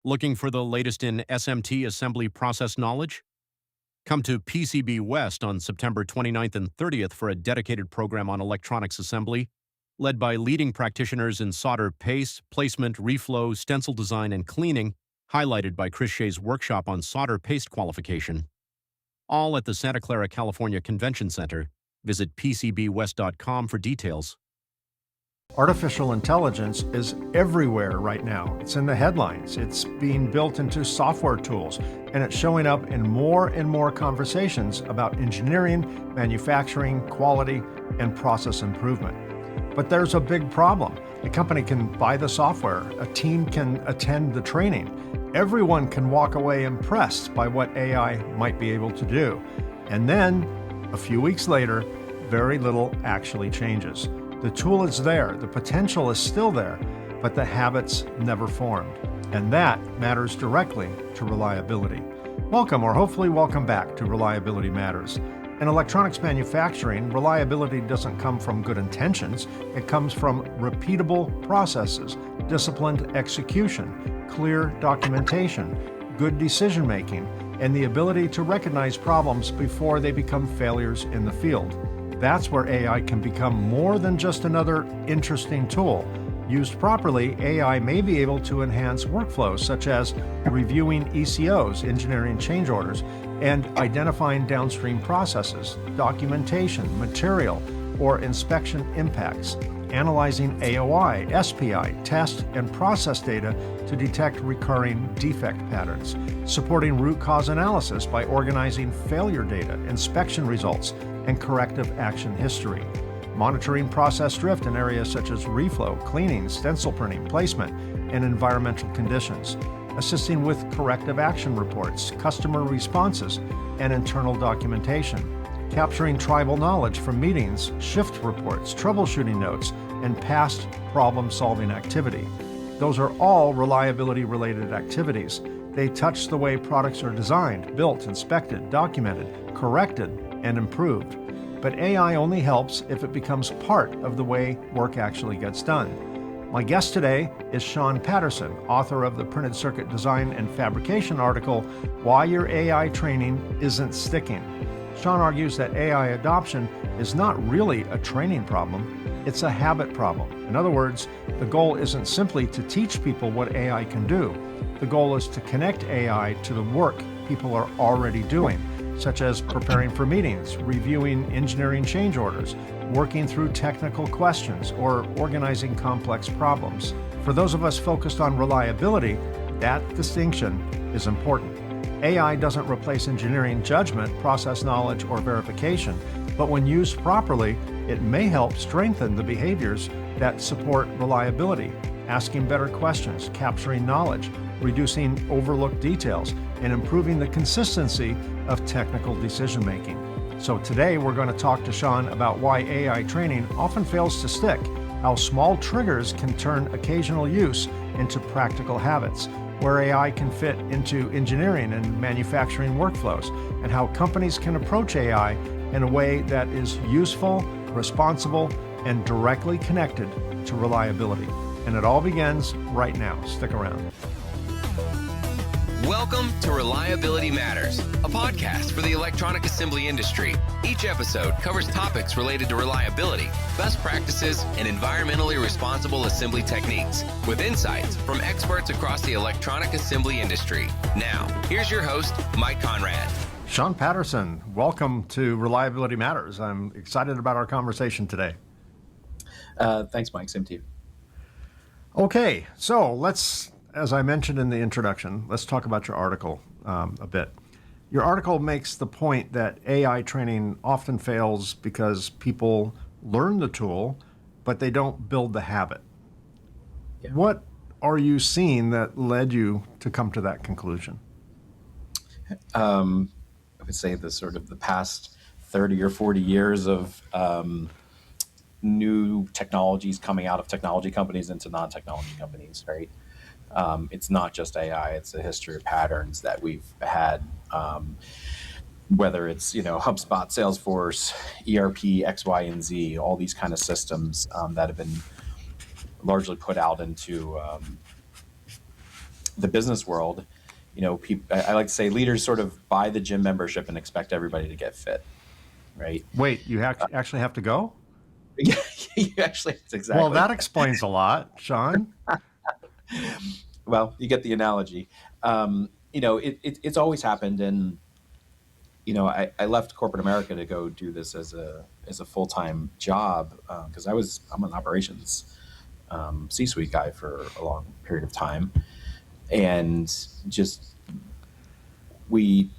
Looking for the latest in SMT assembly process knowledge? Come to PCB West on September 29th and 30th for a dedicated program on electronics assembly, led by leading practitioners in solder paste, placement, reflow, stencil design, and cleaning, highlighted by Chris Shea's workshop on solder paste qualification. All at the Santa Clara, California Convention Center. Visit PCBWest.com for details. Artificial intelligence is everywhere right now. It's in the headlines. It's being built into software tools, and it's showing up in more and more conversations about engineering, manufacturing, quality, and process improvement. But there's a big problem. A company can buy the software, a team can attend the training. Everyone can walk away impressed by what AI might be able to do. And then, a few weeks later, very little actually changes. The tool is there, the potential is still there, but the habits never formed. And that matters directly to reliability. Welcome, or hopefully welcome back to Reliability Matters. In electronics manufacturing, reliability doesn't come from good intentions. It comes from repeatable processes, disciplined execution, clear documentation, good decision-making, and the ability to recognize problems before they become failures in the field. That's where AI can become more than just another interesting tool. Used properly, AI may be able to enhance workflows such as reviewing ECOs, engineering change orders, and identifying downstream processes, documentation, material, or inspection impacts, analyzing AOI, SPI, test, and process data to detect recurring defect patterns, supporting root cause analysis by organizing failure data, inspection results, and corrective action history, monitoring process drift in areas such as reflow, cleaning, stencil printing, placement, and environmental conditions, assisting with corrective action reports, customer responses, and internal documentation, capturing tribal knowledge from meetings, shift reports, troubleshooting notes, and past problem-solving activity. Those are all reliability-related activities. They touch the way products are designed, built, inspected, documented, corrected, and improved. But AI only helps if it becomes part of the way work actually gets done. My guest today is Sean Patterson, author of the printed circuit design and fabrication article, Why Your AI Training Isn't Sticking. Sean argues that AI adoption is not really a training problem, it's a habit problem. In other words, the goal isn't simply to teach people what AI can do. The goal is to connect AI to the work people are already doing, such as preparing for meetings, reviewing engineering change orders, working through technical questions, or organizing complex problems. For those of us focused on reliability, that distinction is important. AI doesn't replace engineering judgment, process knowledge, or verification, but when used properly, it may help strengthen the behaviors that support reliability, asking better questions, capturing knowledge, reducing overlooked details, and improving the consistency of technical decision-making. So today we're going to talk to Sean about why AI training often fails to stick, how small triggers can turn occasional use into practical habits, where AI can fit into engineering and manufacturing workflows, and how companies can approach AI in a way that is useful, responsible, and directly connected to reliability. And it all begins right now. Stick around. Welcome to Reliability Matters, a podcast for the electronic assembly industry. Each episode covers topics related to reliability, best practices, and environmentally responsible assembly techniques, with insights from experts across the electronic assembly industry. Now, here's your host, Mike Conrad. Sean Patterson, welcome to Reliability Matters. I'm excited about our conversation today. Thanks, Mike. Same to you. Okay, so let's, as I mentioned in the introduction, let's talk about your article a bit. Your article makes the point that AI training often fails because people learn the tool, but they don't build the habit. Yeah. What are you seeing that led you to come to that conclusion? I would say the past 30 or 40 years of new technologies coming out of technology companies into non-technology companies, right? It's not just AI, it's a history of patterns that we've had, whether it's, HubSpot, Salesforce, ERP, X, Y, and Z, all these kind of systems that have been largely put out into the business world, I like to say leaders sort of buy the gym membership and expect everybody to get fit, right? Wait, you actually have to go? Yeah, you actually, it's Well, exactly. that explains a lot, Sean. Well, you get the analogy. It's always happened, and I left corporate America to go do this as a full-time job because I'm an operations C-suite guy for a long period of time, and just we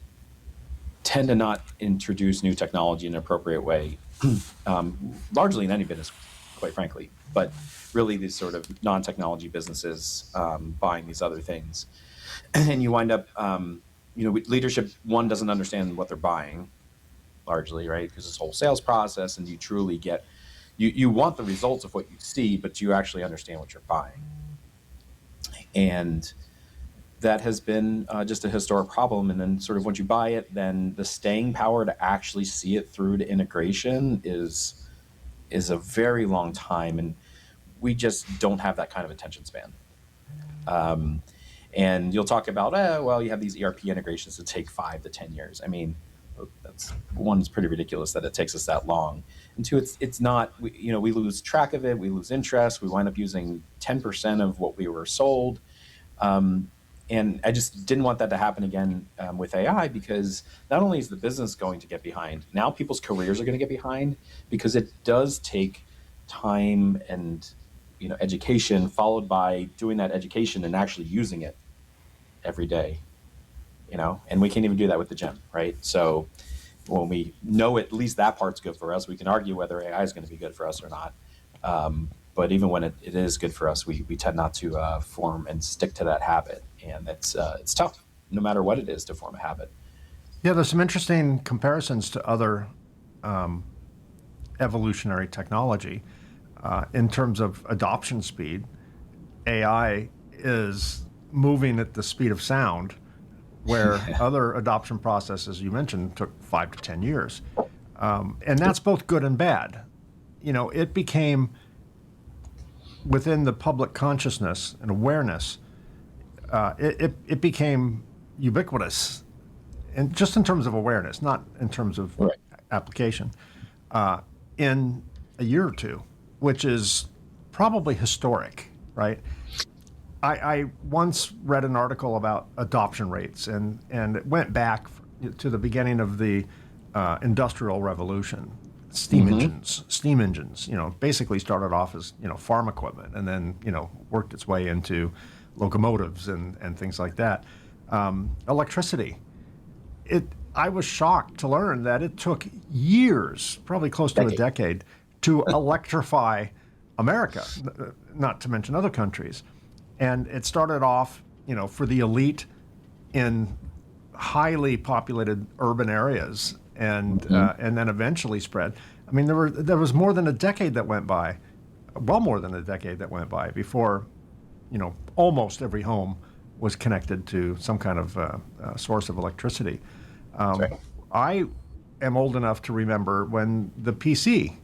tend to not introduce new technology in an appropriate way, largely in any business, quite frankly, but really these sort of non-technology businesses buying these other things. And you wind up, leadership, one, doesn't understand what they're buying largely, right? Because this whole sales process, and you truly get, you want the results of what you see, but you actually understand what you're buying. And that has been just a historic problem. And then sort of once you buy it, then the staying power to actually see it through to integration is a very long time. And we just don't have that kind of attention span. And you'll talk about, well, you have these ERP integrations that take 5 to 10 years. I mean, one's pretty ridiculous that it takes us that long. And two, it's not, we lose track of it. We lose interest. We wind up using 10% of what we were sold. And I just didn't want that to happen again with AI, because not only is the business going to get behind, now people's careers are going to get behind, because it does take time and education, followed by doing that education and actually using it every day. And we can't even do that with the gym, right? So when we know at least that part's good for us, we can argue whether AI is going to be good for us or not. But even when it is good for us, we tend not to form and stick to that habit. And it's tough, no matter what it is, to form a habit. Yeah, there's some interesting comparisons to other evolutionary technology. In terms of adoption speed, AI is moving at the speed of sound, where other adoption processes you mentioned took 5 to 10 years. And that's both good and bad. It became, within the public consciousness and awareness, it became ubiquitous, and just in terms of awareness, not in terms of Right. application, in a year or two, which is probably historic, right? I once read an article about adoption rates, and it went back to the beginning of the Industrial Revolution. Steam engines, basically started off as, farm equipment, and then, worked its way into locomotives and things like that. Electricity. I was shocked to learn that it took years, probably close to a decade, to electrify America, not to mention other countries. And it started off, for the elite in highly populated urban areas, and then eventually spread. I mean, there was more than a decade that went by, well more than a decade that went by before, almost every home was connected to some kind of source of electricity. Right. I am old enough to remember when the PC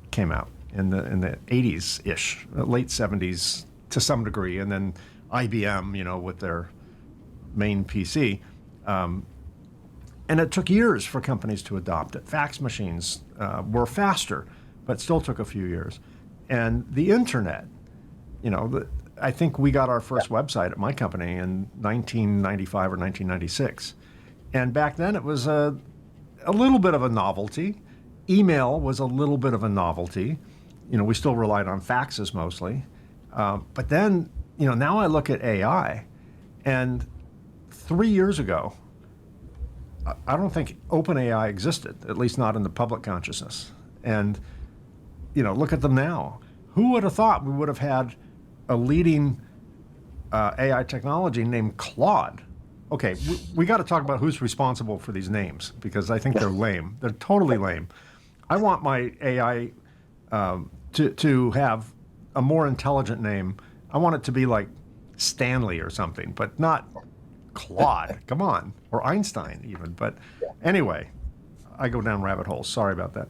came out in the 80s-ish, late 70s to some degree, and then IBM, with their main PC. And it took years for companies to adopt it. Fax machines were faster, but still took a few years. And the internet, I think we got our first website at my company in 1995 or 1996. And back then it was a little bit of a novelty. Email was a little bit of a novelty. We still relied on faxes mostly. But then, now I look at AI, and 3 years ago, I don't think OpenAI existed, at least not in the public consciousness. And, look at them now. Who would have thought we would have had a leading AI technology named Claude? Okay, we got to talk about who's responsible for these names, because I think they're lame. They're totally lame. I want my AI to have a more intelligent name. I want it to be like Stanley or something, but not Claude. Come on, or Einstein even. But anyway, I go down rabbit holes. Sorry about that.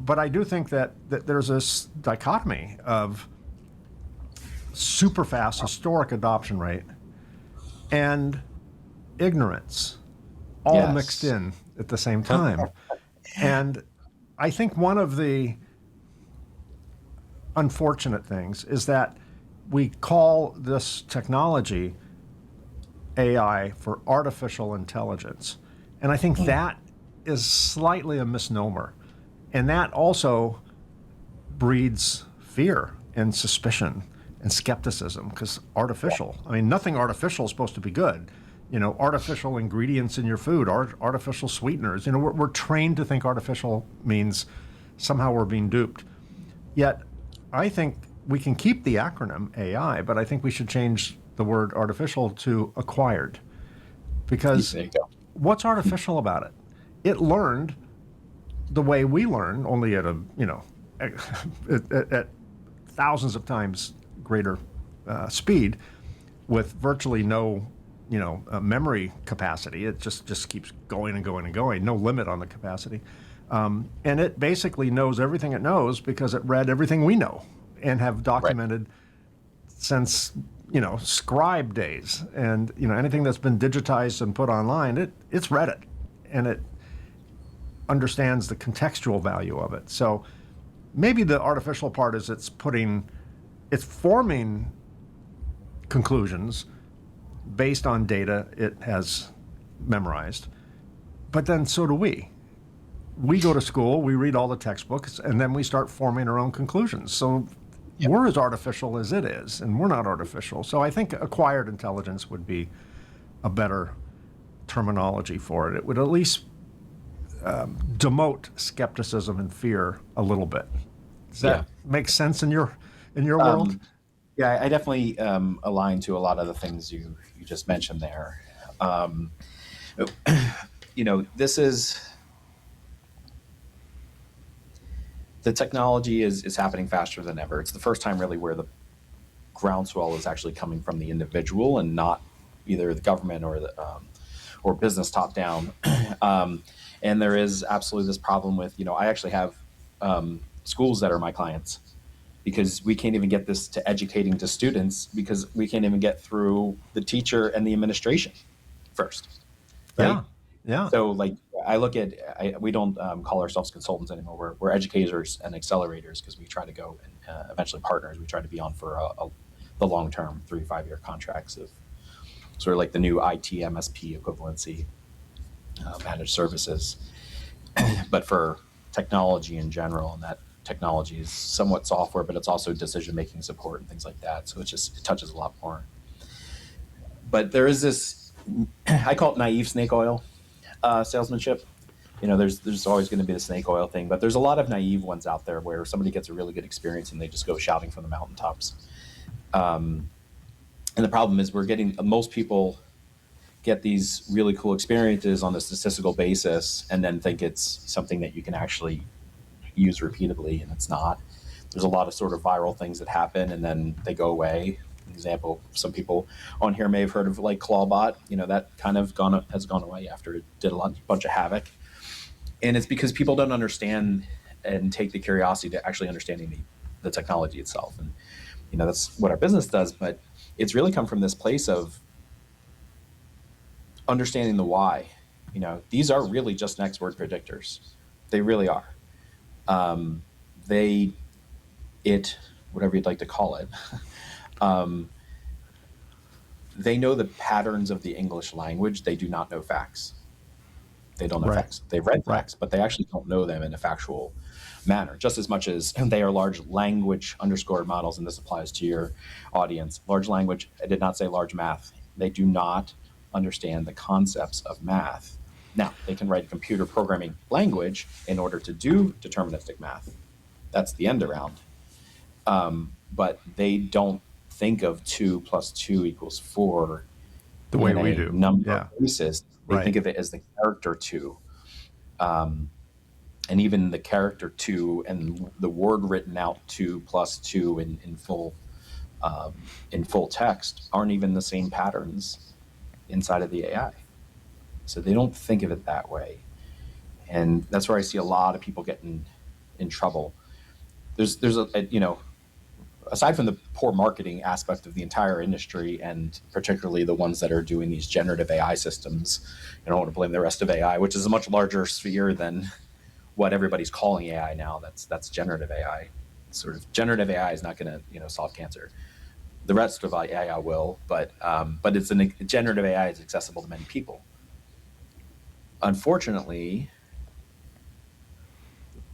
But I do think that there's this dichotomy of super fast historic adoption rate and ignorance all mixed Yes. in at the same time. And I think one of the unfortunate things is that we call this technology AI for artificial intelligence. And I think that is slightly a misnomer. And that also breeds fear and suspicion and skepticism because artificial, I mean, nothing artificial is supposed to be good. You know, artificial ingredients in your food, artificial sweeteners. You know, we're trained to think artificial means somehow we're being duped. Yet, I think we can keep the acronym AI, but I think we should change the word artificial to acquired. Because There you go. what's artificial about it? It learned the way we learn, only at a, you know, at thousands of times greater speed, with virtually no, you know, memory capacity. It just keeps going and going and going. No limit on the capacity, and it basically knows everything it knows because it read everything we know and have documented since, you know, scribe days. And you know, anything that's been digitized and put online, it's read it, and it understands the contextual value of it. So maybe the artificial part is it's forming conclusions based on data it has memorized. But then so do we. We go to school, we read all the textbooks, and then we start forming our own conclusions. So we're as artificial as it is, and we're not artificial. So I think acquired intelligence would be a better terminology for it. It would at least demote skepticism and fear a little bit. Does that make sense in your world? Yeah, I definitely align to a lot of the things you just mentioned there. You know, the technology is happening faster than ever. It's the first time really where the groundswell is actually coming from the individual and not either the government or the or business top down. And there is absolutely this problem with, you know, I actually have schools that are my clients because we can't even get this to educating to students because we can't even get through the teacher and the administration first. Right? Yeah. So like I look at, we don't call ourselves consultants anymore. We're educators and accelerators because we try to go and eventually partners. We try to be on for the long term 3 to 5 year contracts of sort of like the new IT MSP equivalency, managed services, but for technology in general. And that technology is somewhat software, but it's also decision making support and things like that. So it touches a lot more. But there is this, I call it naive snake oil salesmanship. You know, there's always going to be the snake oil thing, but there's a lot of naive ones out there where somebody gets a really good experience and they just go shouting from the mountaintops. And the problem is most people get these really cool experiences on a statistical basis and then think it's something that you can actually use repeatably, and it's not. There's a lot of sort of viral things that happen and then they go away. Example, some people on here may have heard of like Clawbot. You know, that kind of has gone away after it did a bunch of havoc. And it's because people don't understand and take the curiosity to actually understanding the technology itself. And, you know, that's what our business does, but it's really come from this place of understanding the why. You know, these are really just next word predictors. They really are. Whatever you'd like to call it. They know the patterns of the English language. They do not know facts. They don't know facts. They've read facts, but they actually don't know them in a factual manner, just as much as they are large language underscore models. And this applies to your audience. Large language, I did not say large math. They do not understand the concepts of math. Now, they can write a computer programming language in order to do deterministic math. That's the end around. But they don't think of 2 + 2 = 4 the way we do. Number of basis. They think of it as the character 2. And even the character 2 and the word written out 2 + 2 in full text aren't even the same patterns inside of the AI. So they don't think of it that way. And that's where I see a lot of people getting in trouble. There's aside from the poor marketing aspect of the entire industry, and particularly the ones that are doing these generative AI systems, I don't want to blame the rest of AI, which is a much larger sphere than what everybody's calling AI now. That's generative AI. Sort of generative AI is not going to solve cancer. The rest of AI will, but it's generative AI is accessible to many people. Unfortunately,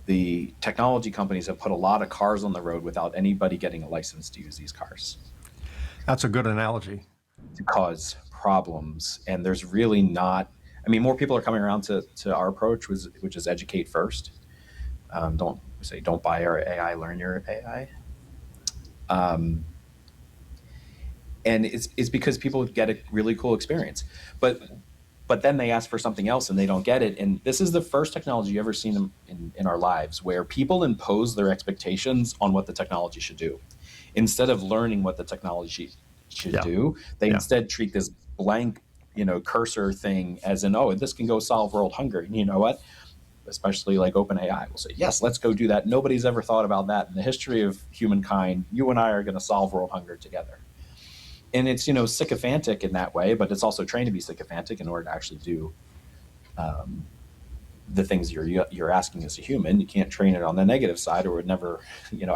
the technology companies have put a lot of cars on the road without anybody getting a license to use these cars. That's a good analogy. To cause problems, and there's really not. I mean, more people are coming around to our approach, which is educate first. Don't buy our AI, learn your AI. And it's because people get a really cool experience, but then they ask for something else and they don't get it. And this is the first technology you've ever seen in our lives where people impose their expectations on what the technology should do. Instead of learning what the technology should do, they instead treat this blank, cursor thing as in, oh, this can go solve world hunger. And you know what? Especially like OpenAI will say, yes, let's go do that. Nobody's ever thought about that in the history of humankind. You and I are going to solve world hunger together. And it's, sycophantic in that way, but it's also trained to be sycophantic in order to actually do the things you're asking as a human. You can't train it on the negative side, or it would never,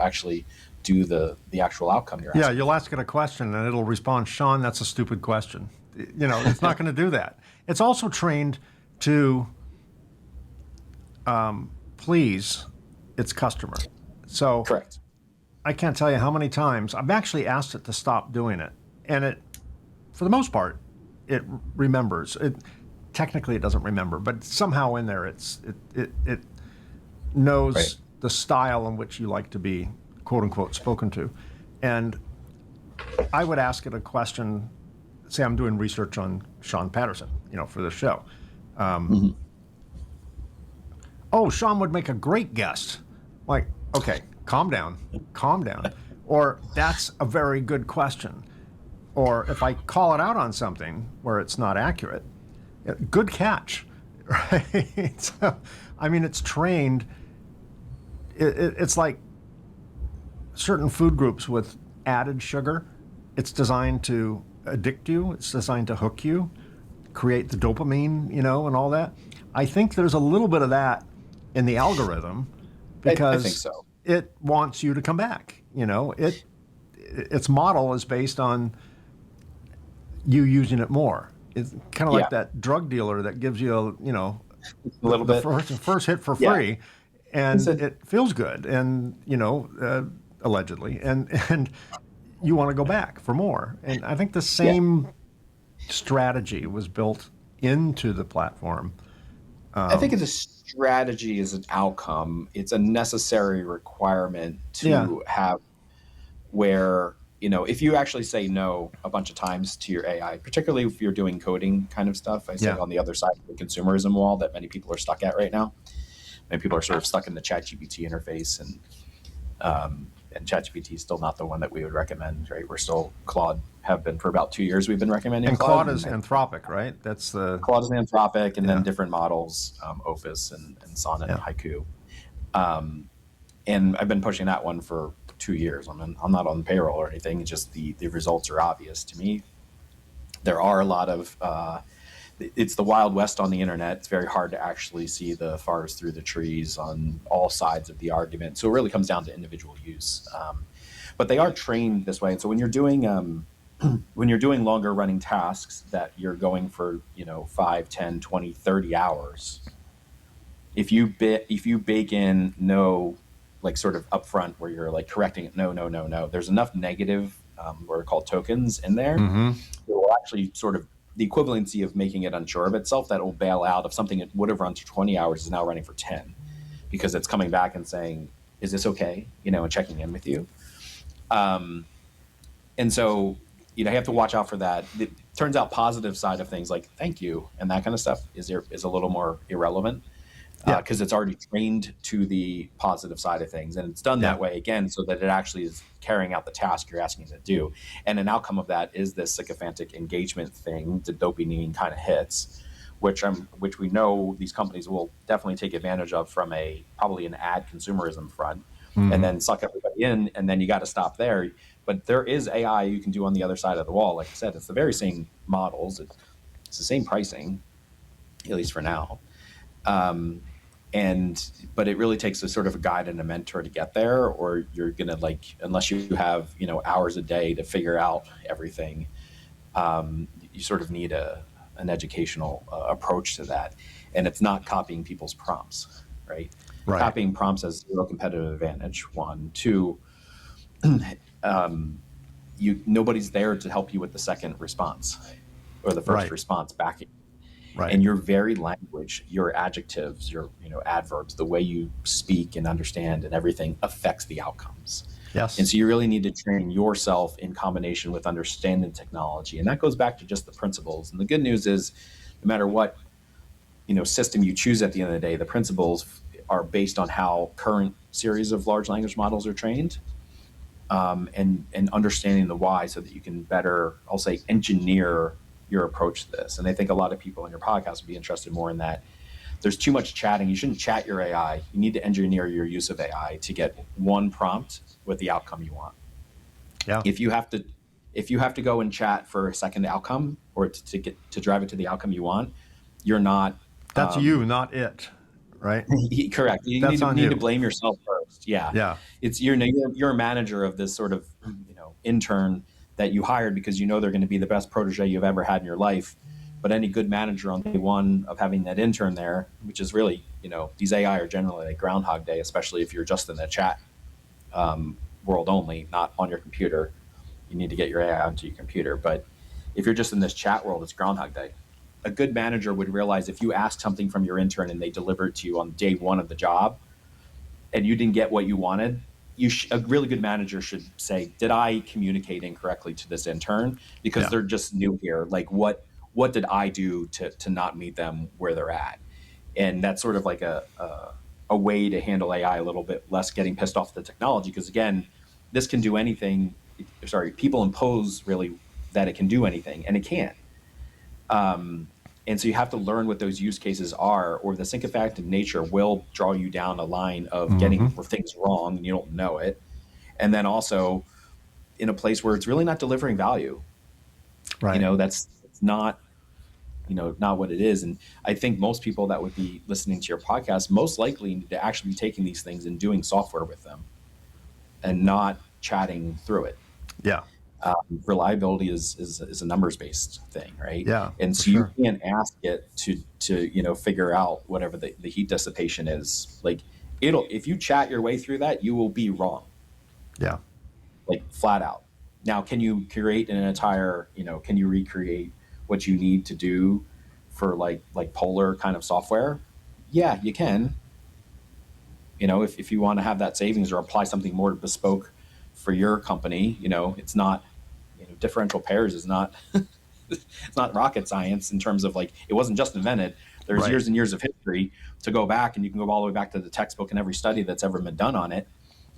actually do the actual outcome you're asking. Yeah, you'll ask it a question and it'll respond, Sean, that's a stupid question. It's not going to do that. It's also trained to please its customer. So correct. I can't tell you how many times I've actually asked it to stop doing it. And it, for the most part, it remembers. Technically, it doesn't remember, but somehow in there, it knows the style in which you like to be, quote unquote, spoken to. And I would ask it a question. Say I'm doing research on Sean Patterson, for the show. Oh, Sean would make a great guest. Like, okay, calm down. Or that's a very good question. Or if I call it out on something where it's not accurate, good catch, right? So, I mean, it's trained. It's like certain food groups with added sugar. It's designed to addict you. It's designed to hook you, create the dopamine, and all that. I think there's a little bit of that in the algorithm because I think so. It wants you to come back. Its model is based on you using it more. It's kind of like that drug dealer that gives you a little bit first hit for free, and it feels good, and allegedly, and you want to go back for more. And I think the same strategy was built into the platform. I think it's a strategy is an outcome. It's a necessary requirement to have where, if you actually say no a bunch of times to your AI, particularly if you're doing coding kind of stuff, I say on the other side of the consumerism wall that many people are stuck at right now. Many people are sort of stuck in the ChatGPT interface, and ChatGPT is still not the one that we would recommend, right? We're still Claude, have been for about 2 years. We've been recommending and Claude is Anthropic, right? That's the Claude is Anthropic, and then different models, Opus and Sonnet and Haiku. And I've been pushing that one for 2 years. I'm not on payroll or anything. It's just the results are obvious to me. There are a lot of it's the Wild West on the internet. It's very hard to actually see the forest through the trees on all sides of the argument. So it really comes down to individual use. But they are trained this way. And so when you're doing longer running tasks that you're going for 5, 10, 20, 30 hours, if you bake in no, like sort of upfront where you're like correcting it, no, there's enough negative what are called tokens in there that will actually sort of the equivalency of making it unsure of itself that will bail out of something that would have run for 20 hours is now running for 10 because it's coming back and saying, is this okay? And checking in with you. And so, you have to watch out for that. It turns out positive side of things like thank you and that kind of stuff is a little more irrelevant because it's already trained to the positive side of things. And it's done that way, again, so that it actually is carrying out the task you're asking it to do. And an outcome of that is this sycophantic engagement thing, the dopamine kind of hits, which we know these companies will definitely take advantage of from probably an ad consumerism front. and then suck everybody in, and then you got to stop there. But there is AI you can do on the other side of the wall. Like I said, it's the very same models. It's the same pricing, at least for now. But it really takes a sort of a guide and a mentor to get there, or you're gonna, like, unless you have hours a day to figure out everything, you sort of need an educational approach to that. And it's not copying people's prompts, right? Right. Copying prompts has zero competitive advantage. One, two, nobody's there to help you with the second response or the first Right. response back. Right. And your very language, your adjectives, your adverbs, the way you speak and understand and everything affects the outcomes. Yes. And so you really need to train yourself in combination with understanding technology. And that goes back to just the principles. And the good news is, no matter what system you choose at the end of the day, the principles are based on how current series of large language models are trained, and understanding the why, so that you can better, I'll say, engineer your approach to this. And I think a lot of people in your podcast would be interested more in that. There's too much chatting. You shouldn't chat your AI. You need to engineer your use of AI to get one prompt with the outcome you want. Yeah. If you have to go and chat for a second outcome, or to drive it to the outcome you want, you're not. That's you, not it, right? Correct. You That's need to blame yourself first. Yeah. Yeah. It's you're a manager of this sort of intern that you hired because they're going to be the best protege you've ever had in your life. But any good manager on day one of having that intern there, which is really, these AI are generally like Groundhog Day, especially if you're just in the chat world only, not on your computer. You need to get your AI onto your computer. But if you're just in this chat world, it's Groundhog Day. A good manager would realize if you ask something from your intern and they deliver it to you on day one of the job, and you didn't get what you wanted, a really good manager should say, did I communicate incorrectly to this intern? Because they're just new here. Like, what did I do to not meet them where they're at? And that's sort of like a way to handle AI a little bit less getting pissed off at the technology. Because again, this can do anything. People impose really that it can do anything, and it can't. And so you have to learn what those use cases are, or the sycophant nature will draw you down a line of getting things wrong and you don't know it. And then also in a place where it's really not delivering value. Right. It's not, not what it is. And I think most people that would be listening to your podcast most likely need to actually be taking these things and doing software with them and not chatting through it. Yeah. Reliability is a numbers-based thing, right? Yeah, and so you can't ask it to figure out whatever the heat dissipation is. Like, if you chat your way through that, you will be wrong. Yeah. Like, flat out. Now, can you create an entire, can you recreate what you need to do for like polar kind of software? Yeah, you can. If you want to have that savings or apply something more bespoke for your company, it's not, differential pairs is not, it's not rocket science in terms of, like, it wasn't just invented. There's years and years of history to go back, and you can go all the way back to the textbook and every study that's ever been done on it.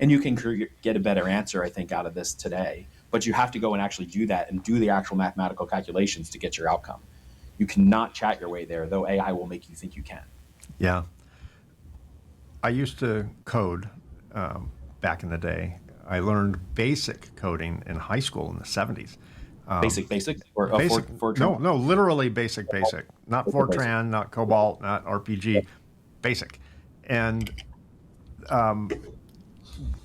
And you can get a better answer, I think, out of this today. But you have to go and actually do that and do the actual mathematical calculations to get your outcome. You cannot chat your way there, though AI will make you think you can. Yeah. I used to code back in the day. I learned basic coding in high school in the 70s. Basic? Or basic. Fortran? No, literally basic. Not Fortran, basic. not Cobalt, not RPG. Basic. And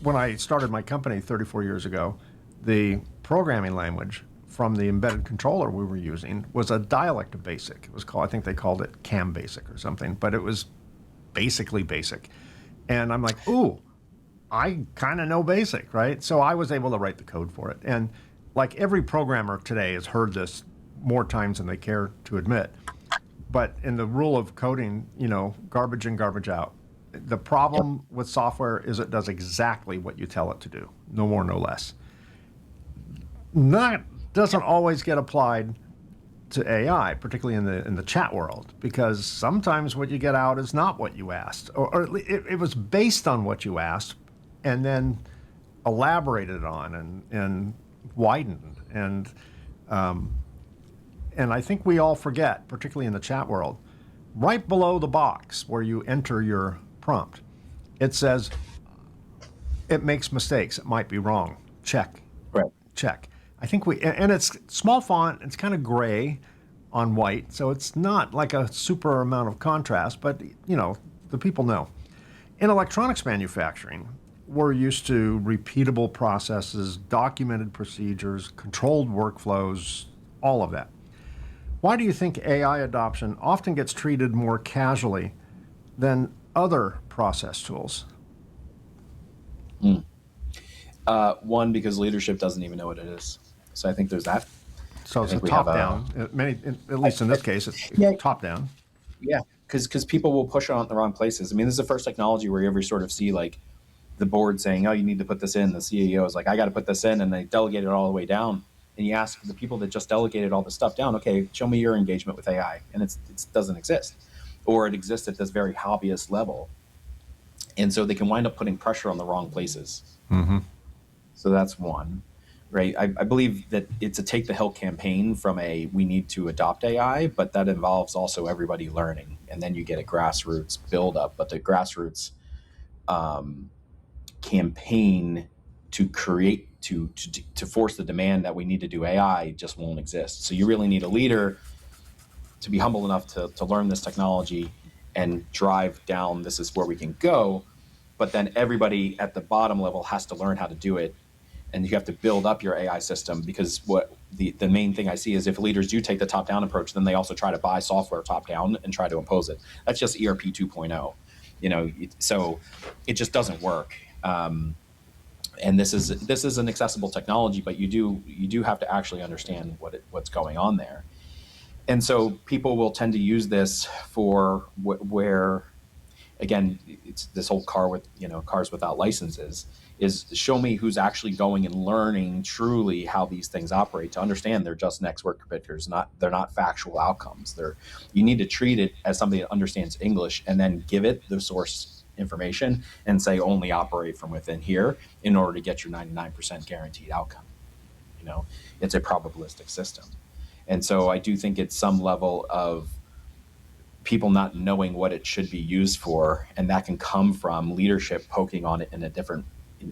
when I started my company 34 years ago, the programming language from the embedded controller we were using was a dialect of BASIC. It was called, I think they called it CAM BASIC or something, but it was basically BASIC. And I'm like, ooh, I kind of know BASIC, right? So I was able to write the code for it. And like every programmer today has heard this more times than they care to admit. But in the rule of coding, garbage in, garbage out. The problem with software is it does exactly what you tell it to do, no more, no less. That doesn't always get applied to AI, particularly in the chat world, because sometimes what you get out is not what you asked, or it was based on what you asked, and then elaborated on and widened. And I think we all forget, particularly in the chat world, right below the box where you enter your prompt, it says, It makes mistakes. It might be wrong. Check. Right. Check. I think and it's small font. It's kind of gray on white, so it's not like a super amount of contrast, but the people know. In electronics manufacturing, we're used to repeatable processes, documented procedures, controlled workflows, all of that. Why do you think AI adoption often gets treated more casually than other process tools? One, because leadership doesn't even know what it is. So I think there's that. So I it's a think we have top-down. At least in this case, it's Yeah. top-down. Yeah, because people will push it on the wrong places. I mean, this is the first technology where you ever sort of see like the board saying, "Oh, you need to put this in." The CEO is like, "I got to put this in," and they delegate it all the way down. And you ask the people that just delegated all the stuff down, "Okay, show me your engagement with AI," and it doesn't exist, or it exists at this very hobbyist level, and so they can wind up putting pressure on the wrong places. Mm-hmm. So that's one, right? I believe that it's a take the hill campaign from we need to adopt AI, but that involves also everybody learning. And then you get a grassroots buildup, but the grassroots campaign to create, to force the demand that we need to do AI just won't exist. So you really need a leader to be humble enough to learn this technology and drive down, this is where we can go. But then everybody at the bottom level has to learn how to do it. And you have to build up your AI system, because what the main thing I see is if leaders do take the top-down approach, then they also try to buy software top-down and try to impose it. That's just ERP 2.0, so it just doesn't work. And this is an accessible technology, but you do have to actually understand what's going on there. And so people will tend to use this for where, again, it's this whole cars without licenses, is show me who's actually going and learning truly how these things operate, to understand they're just network predictors, they're not factual outcomes. You need to treat it as somebody that understands English, and then give it the source information and say only operate from within here in order to get your 99% guaranteed outcome. It's a probabilistic system. And so I do think it's some level of people not knowing what it should be used for, and that can come from leadership poking on it in a different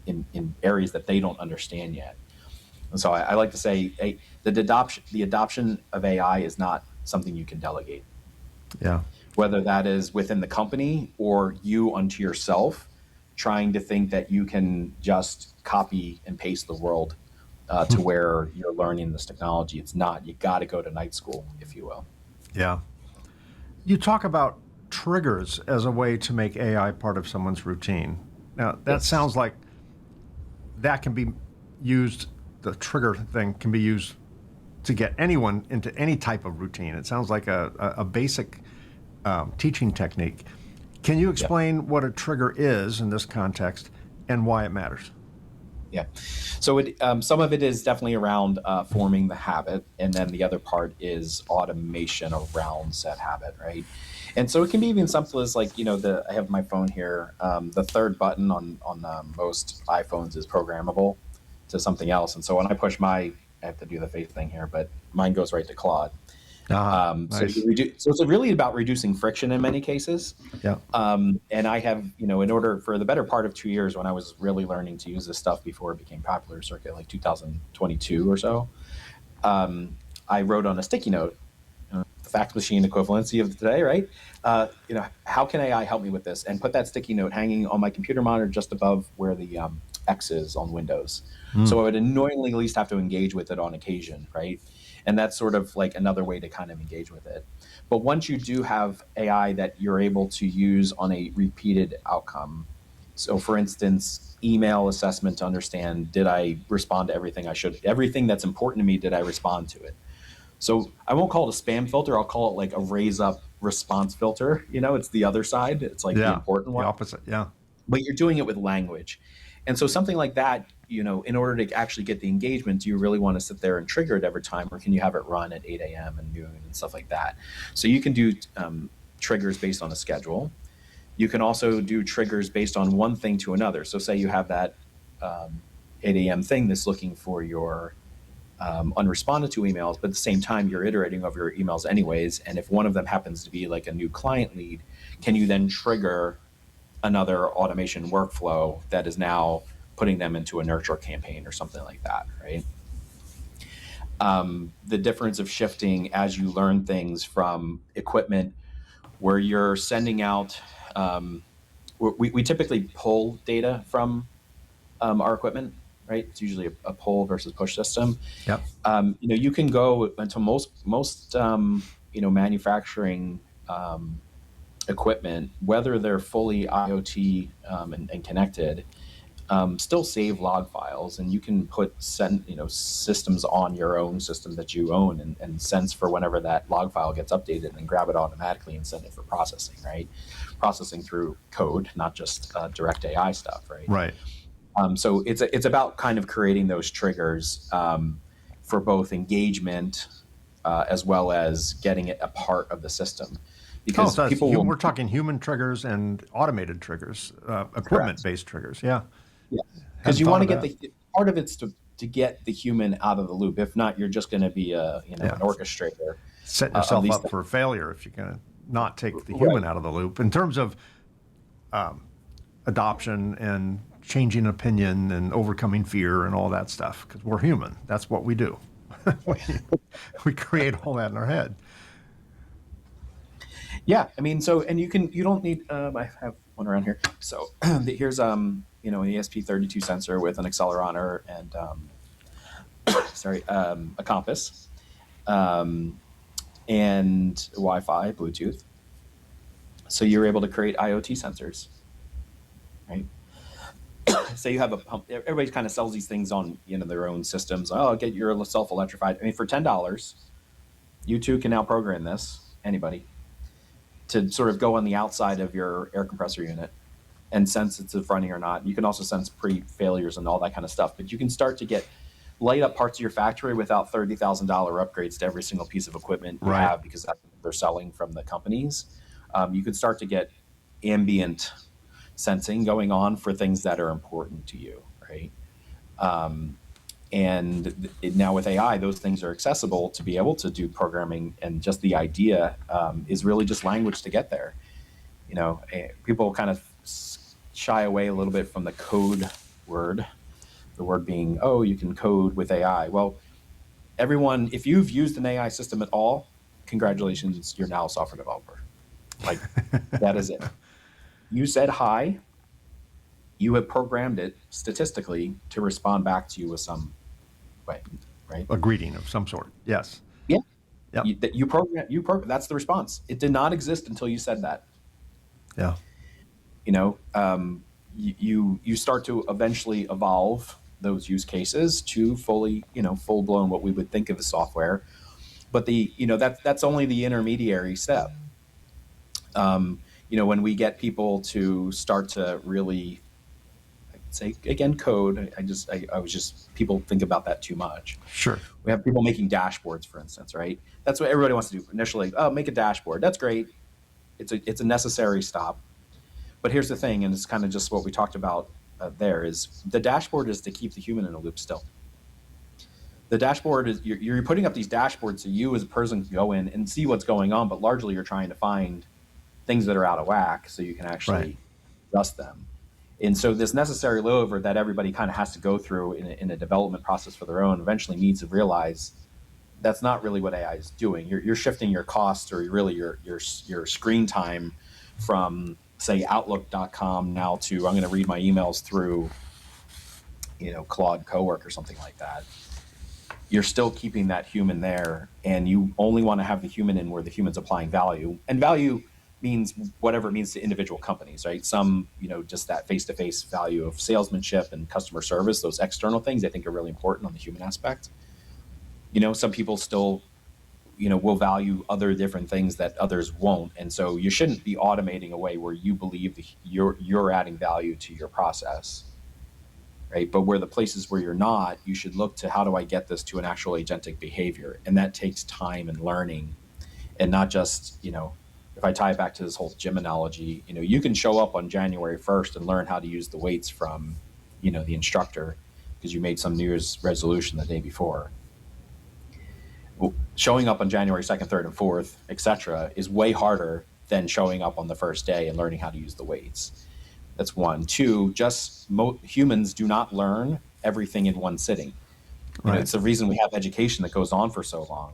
in areas that they don't understand yet. And so I like to say the adoption of AI is not something you can delegate. Yeah. Whether that is within the company or you unto yourself, trying to think that you can just copy and paste the world to where you're learning this technology. It's not. You got to go to night school, if you will. Yeah. You talk about triggers as a way to make AI part of someone's routine. Now, that sounds like that can be used, the trigger thing can be used to get anyone into any type of routine. It sounds like a basic teaching technique. Can you explain what a trigger is in this context and why it matters? Yeah. So some of it is definitely around forming the habit, and then the other part is automation around said habit, right? And so it can be even simple as like, I have my phone here. The third button on most iPhones is programmable to something else. And so when I push I have to do the face thing here, but mine goes right to Claude. Nice. So it's really about reducing friction in many cases. Yeah. And I have, in order for the better part of 2 years, when I was really learning to use this stuff before it became popular, circa like 2022 or so, I wrote on a sticky note, the fax machine equivalency of today, right? How can AI help me with this? And put that sticky note hanging on my computer monitor just above where the X is on Windows. So I would annoyingly at least have to engage with it on occasion, right? And that's sort of like another way to kind of engage with it. But once you do have AI that you're able to use on a repeated outcome, so for instance, email assessment to understand, did I respond to everything I should? Everything that's important to me, did I respond to it? So I won't call it a spam filter. I'll call it like a raise up response filter. It's the other side. It's like the important one. The opposite, yeah. But you're doing it with language. And so something like that, in order to actually get the engagement, do you really want to sit there and trigger it every time, or can you have it run at 8 a.m. and noon and stuff like that? So you can do triggers based on a schedule. You can also do triggers based on one thing to another. So say you have that 8 a.m. thing that's looking for your unresponded to emails, but at the same time, you're iterating over your emails anyways. And if one of them happens to be like a new client lead, can you then trigger another automation workflow that is now putting them into a nurture campaign or something like that, right? The difference of shifting as you learn things from equipment where you're sending out, we typically pull data from our equipment, right? It's usually a pull versus push system. Yep. You can go into most manufacturing equipment, whether they're fully IoT and connected, still save log files, and you can send systems on your own system that you own and sense for whenever that log file gets updated and grab it automatically and send it for processing, right? Processing through code, not just direct AI stuff, right? Right. So it's about kind of creating those triggers for both engagement as well as getting it a part of the system. Because so people we're talking human triggers and automated triggers, equipment-based triggers. Yeah. Yeah, because you want to get part of it's to get the human out of the loop. If not, you're just going to be an orchestrator. Set yourself up for failure if you're going to not take the human out of the loop. In terms of adoption and changing opinion and overcoming fear and all that stuff, because we're human. That's what we do. we create all that in our head. Yeah, I mean, you don't need. I have one around here. So here's an ESP32 sensor with an accelerometer and a compass, and Wi-Fi, Bluetooth. So you're able to create IoT sensors, right? So you have a pump. Everybody kind of sells these things on their own systems. Oh, get yourself electrified. I mean, for $10, you too can now program this. Anybody. To sort of go on the outside of your air compressor unit and sense it's running or not. You can also sense pre-failures and all that kind of stuff. But you can start to light up parts of your factory without $30,000 upgrades to every single piece of equipment you have, because that's what they're selling from the companies. You can start to get ambient sensing going on for things that are important to you, right? And now with AI, those things are accessible to be able to do programming, and just the idea is really just language to get there. People kind of shy away a little bit from the code word, the word being, oh, you can code with AI. Well, everyone, if you've used an AI system at all, congratulations, you're now a software developer. Like, that is it. You said hi, you have programmed it statistically to respond back to you with some way, right? A greeting of some sort. Yes. Yeah. Yep. You program. That's the response. It did not exist until you said that. Yeah. You start to eventually evolve those use cases to fully, full blown what we would think of as software. But that's only the intermediary step. When we get people to start to really, say again, code. People think about that too much. Sure. We have people making dashboards, for instance, right? That's what everybody wants to do initially. Oh, make a dashboard. That's great. It's a necessary stop. But here's the thing, and it's kind of just what we talked about there, is the dashboard is to keep the human in a loop still. The dashboard is, you're putting up these dashboards so you as a person can go in and see what's going on, but largely you're trying to find things that are out of whack so you can actually adjust them. And so this necessary layover that everybody kind of has to go through in a development process for their own eventually needs to realize that's not really what AI is doing. You're shifting your cost, or really your screen time from, say, Outlook.com now to, I'm going to read my emails through, Claude Cowork or something like that. You're still keeping that human there, and you only want to have the human in where the human's applying value. And value means whatever it means to individual companies, right? Some, just that face-to-face value of salesmanship and customer service, those external things I think are really important on the human aspect. Some people still, will value other different things that others won't. And so you shouldn't be automating a way where you believe you're adding value to your process, right? But where the places where you're not, you should look to, how do I get this to an actual agentic behavior? And that takes time and learning, and not just, if I tie it back to this whole gym analogy, you can show up on January 1st and learn how to use the weights from, the instructor, because you made some New Year's resolution the day before. Showing up on January 2nd, 3rd, and 4th, et cetera, is way harder than showing up on the first day and learning how to use the weights. That's one. Two, just humans do not learn everything in one sitting. Right. It's the reason we have education that goes on for so long.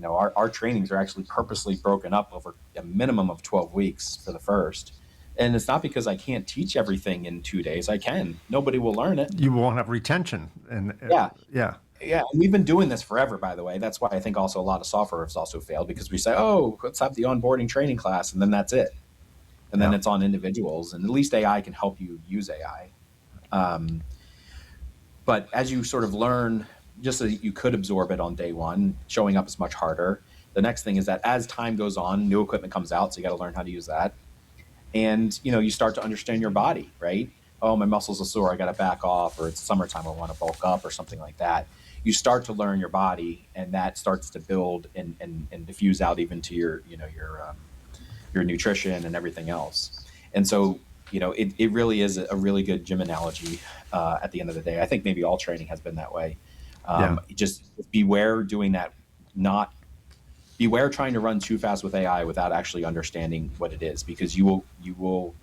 Our trainings are actually purposely broken up over a minimum of 12 weeks for the first. And it's not because I can't teach everything in 2 days. I can. Nobody will learn it. You won't have retention. And Yeah. yeah. Yeah. And we've been doing this forever, by the way. That's why I think also a lot of software has also failed, because we say, oh, let's have the onboarding training class, and then that's it. And then it's on individuals. And at least AI can help you use AI. But as you sort of learn, just so that you could absorb it on day one, showing up is much harder. The next thing is that as time goes on, new equipment comes out, so you got to learn how to use that. And, you start to understand your body, right? Oh, my muscles are sore, I got to back off, or it's summertime, I want to bulk up, or something like that. You start to learn your body, and that starts to build and diffuse out even to your nutrition and everything else. And so, it really is a really good gym analogy at the end of the day. I think maybe all training has been that way. Just beware doing that, beware trying to run too fast with AI without actually understanding what it is, because you will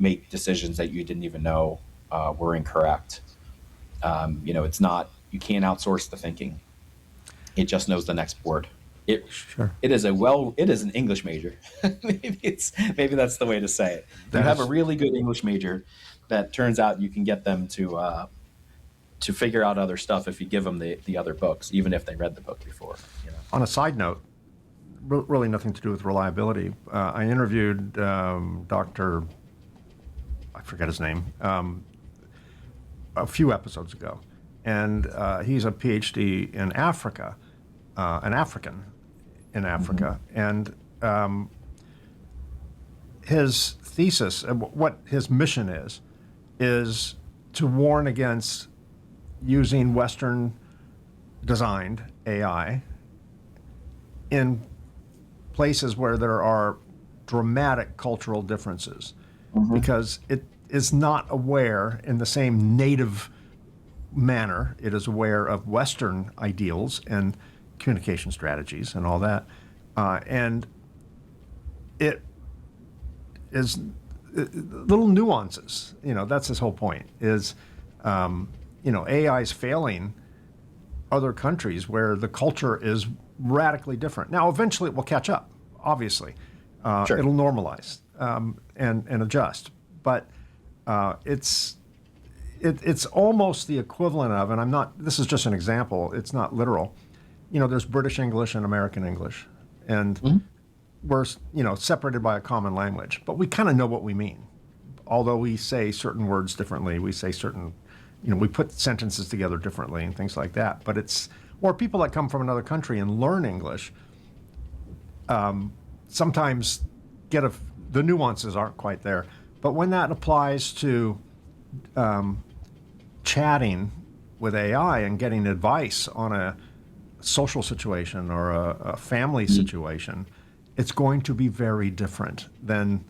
make decisions that you didn't even know were incorrect. It's not, you can't outsource the thinking. It just knows the next word. It is an English major. maybe that's the way to say it. You have a really good English major that turns out you can get them to figure out other stuff if you give them the other books, even if they read the book before. On a side note, really nothing to do with reliability. I interviewed Dr. I forget his name a few episodes ago, and he's a PhD in Africa, an African in Africa, and his thesis, what his mission is to warn against using Western designed AI in places where there are dramatic cultural differences, because it is not aware in the same native manner. It is aware of Western ideals and communication strategies and all that. And it is little nuances. That's his whole point is, AI is failing other countries where the culture is radically different. Now, eventually it will catch up, obviously. Sure. It'll normalize and adjust. But it's almost the equivalent of, and this is just an example, it's not literal. There's British English and American English, and we're, separated by a common language, but we kind of know what we mean. Although we say certain words differently, we say certain, we put sentences together differently and things like that. But or people that come from another country and learn English, sometimes the nuances aren't quite there. But when that applies to chatting with AI and getting advice on a social situation or a family situation, it's going to be very different than,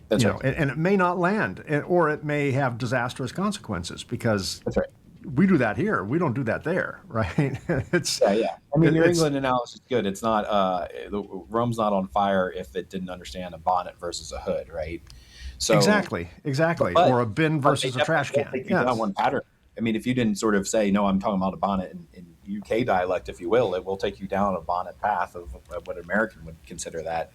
That's right. and it may not land, or it may have disastrous consequences, because That's right. we do that here. We don't do that there, right? Yeah. I mean, your England analogy is good. It's not, Rome's not on fire if it didn't understand a bonnet versus a hood, right? So Exactly. Or a bin versus a trash can. Take you down one pattern. I mean, if you didn't sort of say, no, I'm talking about a bonnet in UK dialect, if you will, it will take you down a bonnet path of what an American would consider that.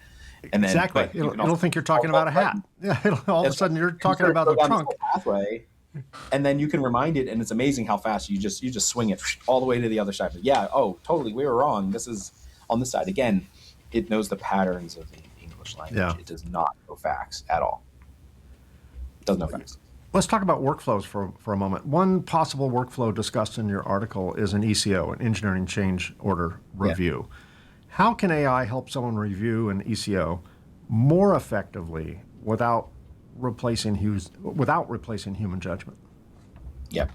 And then, Exactly. It'll think you're talking about a hat. Yeah. All of a sudden you're talking about the trunk. Pathway, and then you can remind it, and it's amazing how fast you just swing it all the way to the other side. But yeah, totally, we were wrong. This is on this side. Again, it knows the patterns of the English language. Yeah. It does not know facts at all. It doesn't know facts. Let's talk about workflows for a moment. One possible workflow discussed in your article is an ECO, an engineering change order review. How can AI help someone review an ECO more effectively without replacing human judgment? Yeah.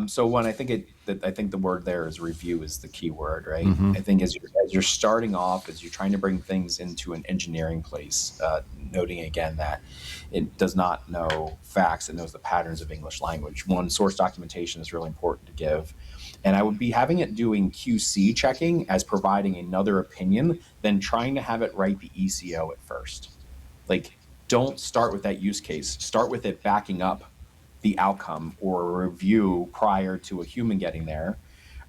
So one, I think the word there is review is the key word, right? Mm-hmm. I think as you're starting off, as you're trying to bring things into an engineering place, noting again that it does not know facts, it knows the patterns of English language. One, source documentation is really important to give. And I would be having it doing QC checking as providing another opinion than trying to have it write the ECO at first. Like, don't start with that use case. Start with it backing up the outcome or a review prior to a human getting there,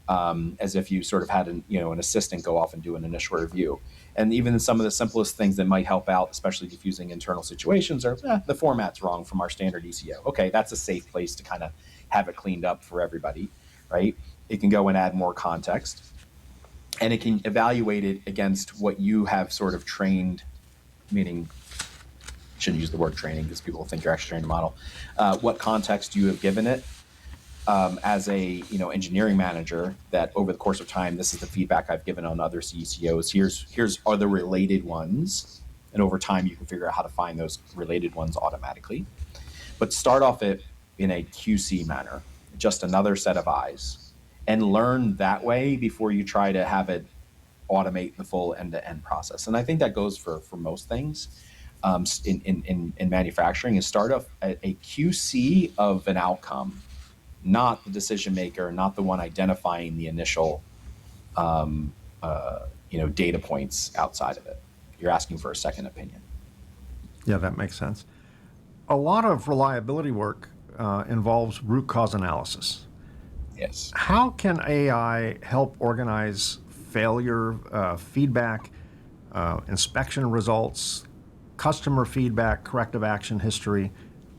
as if you sort of had an assistant go off and do an initial review. And even some of the simplest things that might help out, especially diffusing internal situations, are the format's wrong from our standard ECO. Okay, that's a safe place to kind of have it cleaned up for everybody, right? It can go and add more context, and it can evaluate it against what you have sort of trained, meaning, shouldn't use the word training because people think you're actually training a model. What context you have given it, as a engineering manager, that over the course of time, this is the feedback I've given on other CECOs. Here's are the related ones, and over time you can figure out how to find those related ones automatically. But start off it in a QC manner, just another set of eyes, and learn that way before you try to have it automate the full end-to-end process. And I think that goes for most things. In manufacturing, is start off a QC of an outcome, not the decision maker, not the one identifying the initial data points outside of it. You're asking for a second opinion. Yeah, that makes sense. A lot of reliability work involves root cause analysis. Yes. How can AI help organize failure feedback, inspection results, customer feedback, corrective action history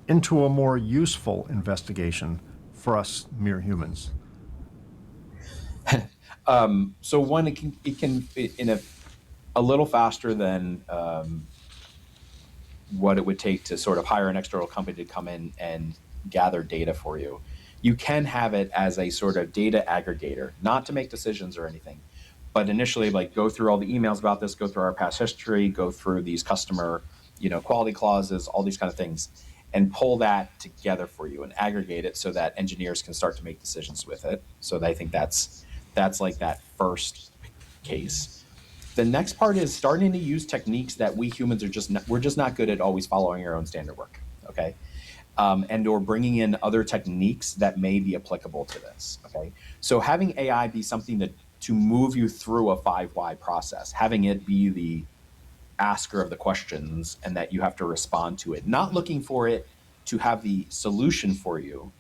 into a more useful investigation for us mere humans? So one, it can in a little faster than what it would take to sort of hire an external company to come in and gather data for you. You can have it as a sort of data aggregator, not to make decisions or anything, but initially like go through all the emails about this, go through our past history, go through these customer, quality clauses, all these kind of things, and pull that together for you and aggregate it so that engineers can start to make decisions with it. So I think that's like that first case. The next part is starting to use techniques that we humans we're just not good at always following our own standard work. Okay. And or bringing in other techniques that may be applicable to this. Okay. So having AI be something to move you through a 5 why process, having it be the asker of the questions and that you have to respond to it, not looking for it to have the solution for you,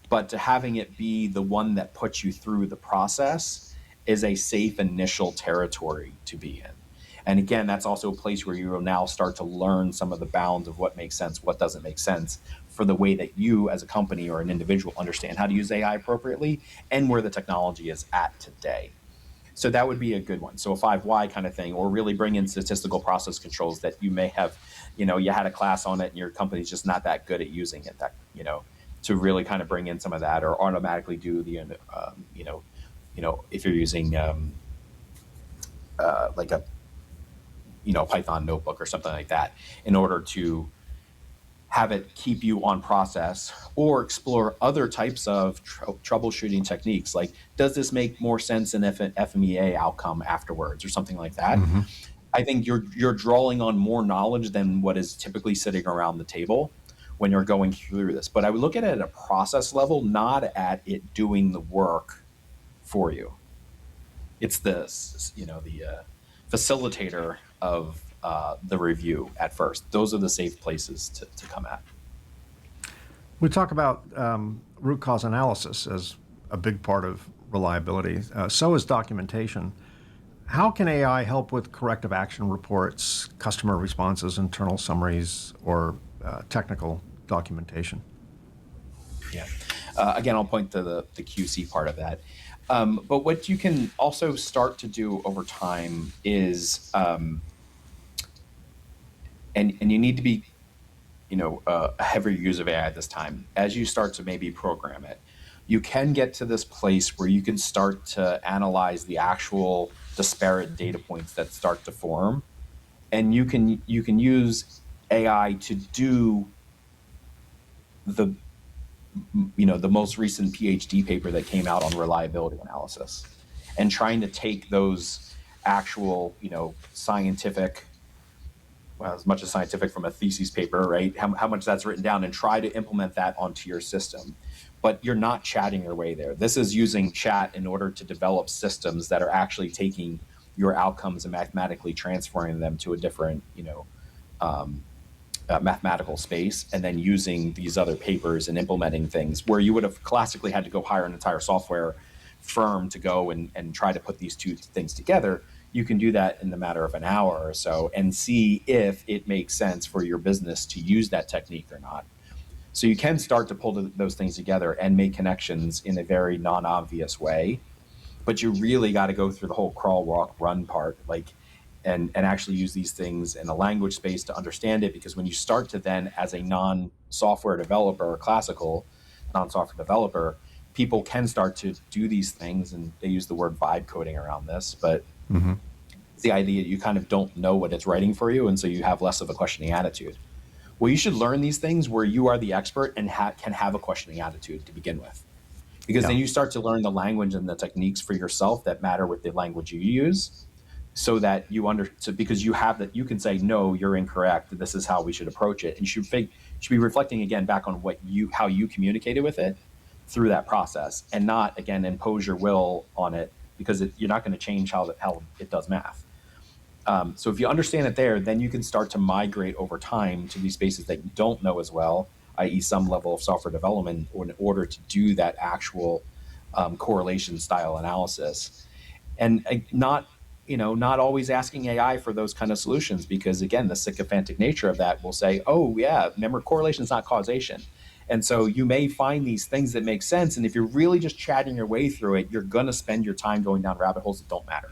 but to having it be the one that puts you through the process, is a safe initial territory to be in. And again, that's also a place where you will now start to learn some of the bounds of what makes sense, what doesn't make sense, for the way that you as a company or an individual understand how to use AI appropriately and where the technology is at today. So that would be a good one. So a 5 why kind of thing, or really bring in statistical process controls that you may have, you had a class on it and your company's just not that good at using it, that, to really kind of bring in some of that, or automatically do the, if you're using like a, Python notebook or something like that, in order to have it keep you on process, or explore other types of troubleshooting techniques. Like, does this make more sense in an FMEA outcome afterwards, or something like that? Mm-hmm. I think you're drawing on more knowledge than what is typically sitting around the table when you're going through this. But I would look at it at a process level, not at it doing the work for you. It's the facilitator of the review at first. Those are the safe places to come at. We talk about root cause analysis as a big part of reliability. So is documentation. How can AI help with corrective action reports, customer responses, internal summaries, or technical documentation? Yeah. Again, I'll point to the QC part of that. But what you can also start to do over time is, and you need to be, a heavier user of AI at this time. As you start to maybe program it, you can get to this place where you can start to analyze the actual disparate data points that start to form, and you can use AI to do the most recent PhD paper that came out on reliability analysis, and trying to take those actual, scientific, well, as much as scientific from a thesis paper, right? How much that's written down, and try to implement that onto your system. But you're not chatting your way there. This is using chat in order to develop systems that are actually taking your outcomes and mathematically transferring them to a different, mathematical space, and then using these other papers and implementing things where you would have classically had to go hire an entire software firm to go and try to put these two things together. You can do that in the matter of an hour or so and see if it makes sense for your business to use that technique or not. So you can start to pull those things together and make connections in a very non-obvious way, but you really got to go through the whole crawl, walk, run part, and actually use these things in a language space to understand it. Because when you start to then, as a non-software developer or classical non-software developer, people can start to do these things, and they use the word vibe coding around this, but it's the idea that you kind of don't know what it's writing for you, and so you have less of a questioning attitude. Well, you should learn these things where you are the expert and can have a questioning attitude to begin with, because then you start to learn the language and the techniques for yourself that matter with the language you use, so that because you have that, you can say, no, you're incorrect, this is how we should approach it. And you should be reflecting again back on how you communicated with it through that process, and not again impose your will on it, because you're not going to change how it does math. So if you understand it there, then you can start to migrate over time to these spaces that you don't know as well, i.e. some level of software development, in order to do that actual correlation style analysis. And not always asking AI for those kind of solutions, because again, the sycophantic nature of that will say, oh yeah, remember, correlation is not causation. And so you may find these things that make sense, and if you're really just chatting your way through it, you're going to spend your time going down rabbit holes that don't matter.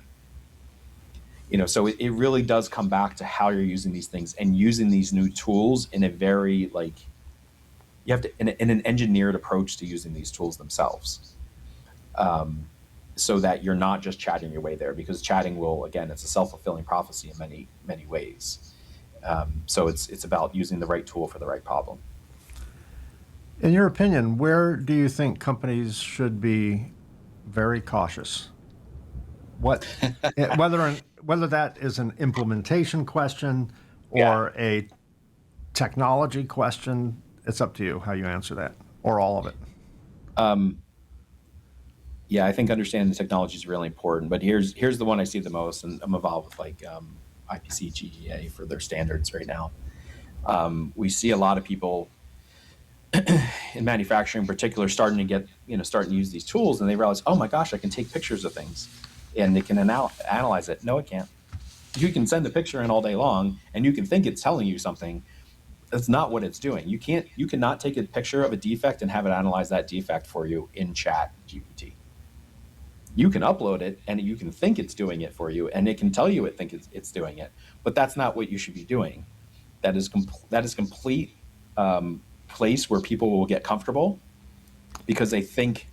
So it really does come back to how you're using these things and using these new tools in a very you have to in an engineered approach to using these tools themselves, so that you're not just chatting your way there, because chatting will, again, it's a self-fulfilling prophecy in many, many ways. So it's about using the right tool for the right problem. In your opinion, where do you think companies should be very cautious? Whether that is an implementation question or a technology question, it's up to you how you answer that, or all of it. I think understanding the technology is really important, but here's the one I see the most, and I'm involved with IPC, GGA for their standards right now. We see a lot of people in manufacturing in particular starting to use these tools, and they realize, oh my gosh, I can take pictures of things and they can analyze it. No, it can't. You can send a picture in all day long and you can think it's telling you something. That's not what it's doing. You cannot take a picture of a defect and have it analyze that defect for you in Chat GPT. You can upload it and you can think it's doing it for you, and it can tell you it's doing it, but that's not what you should be doing. That is complete place where people will get comfortable because they think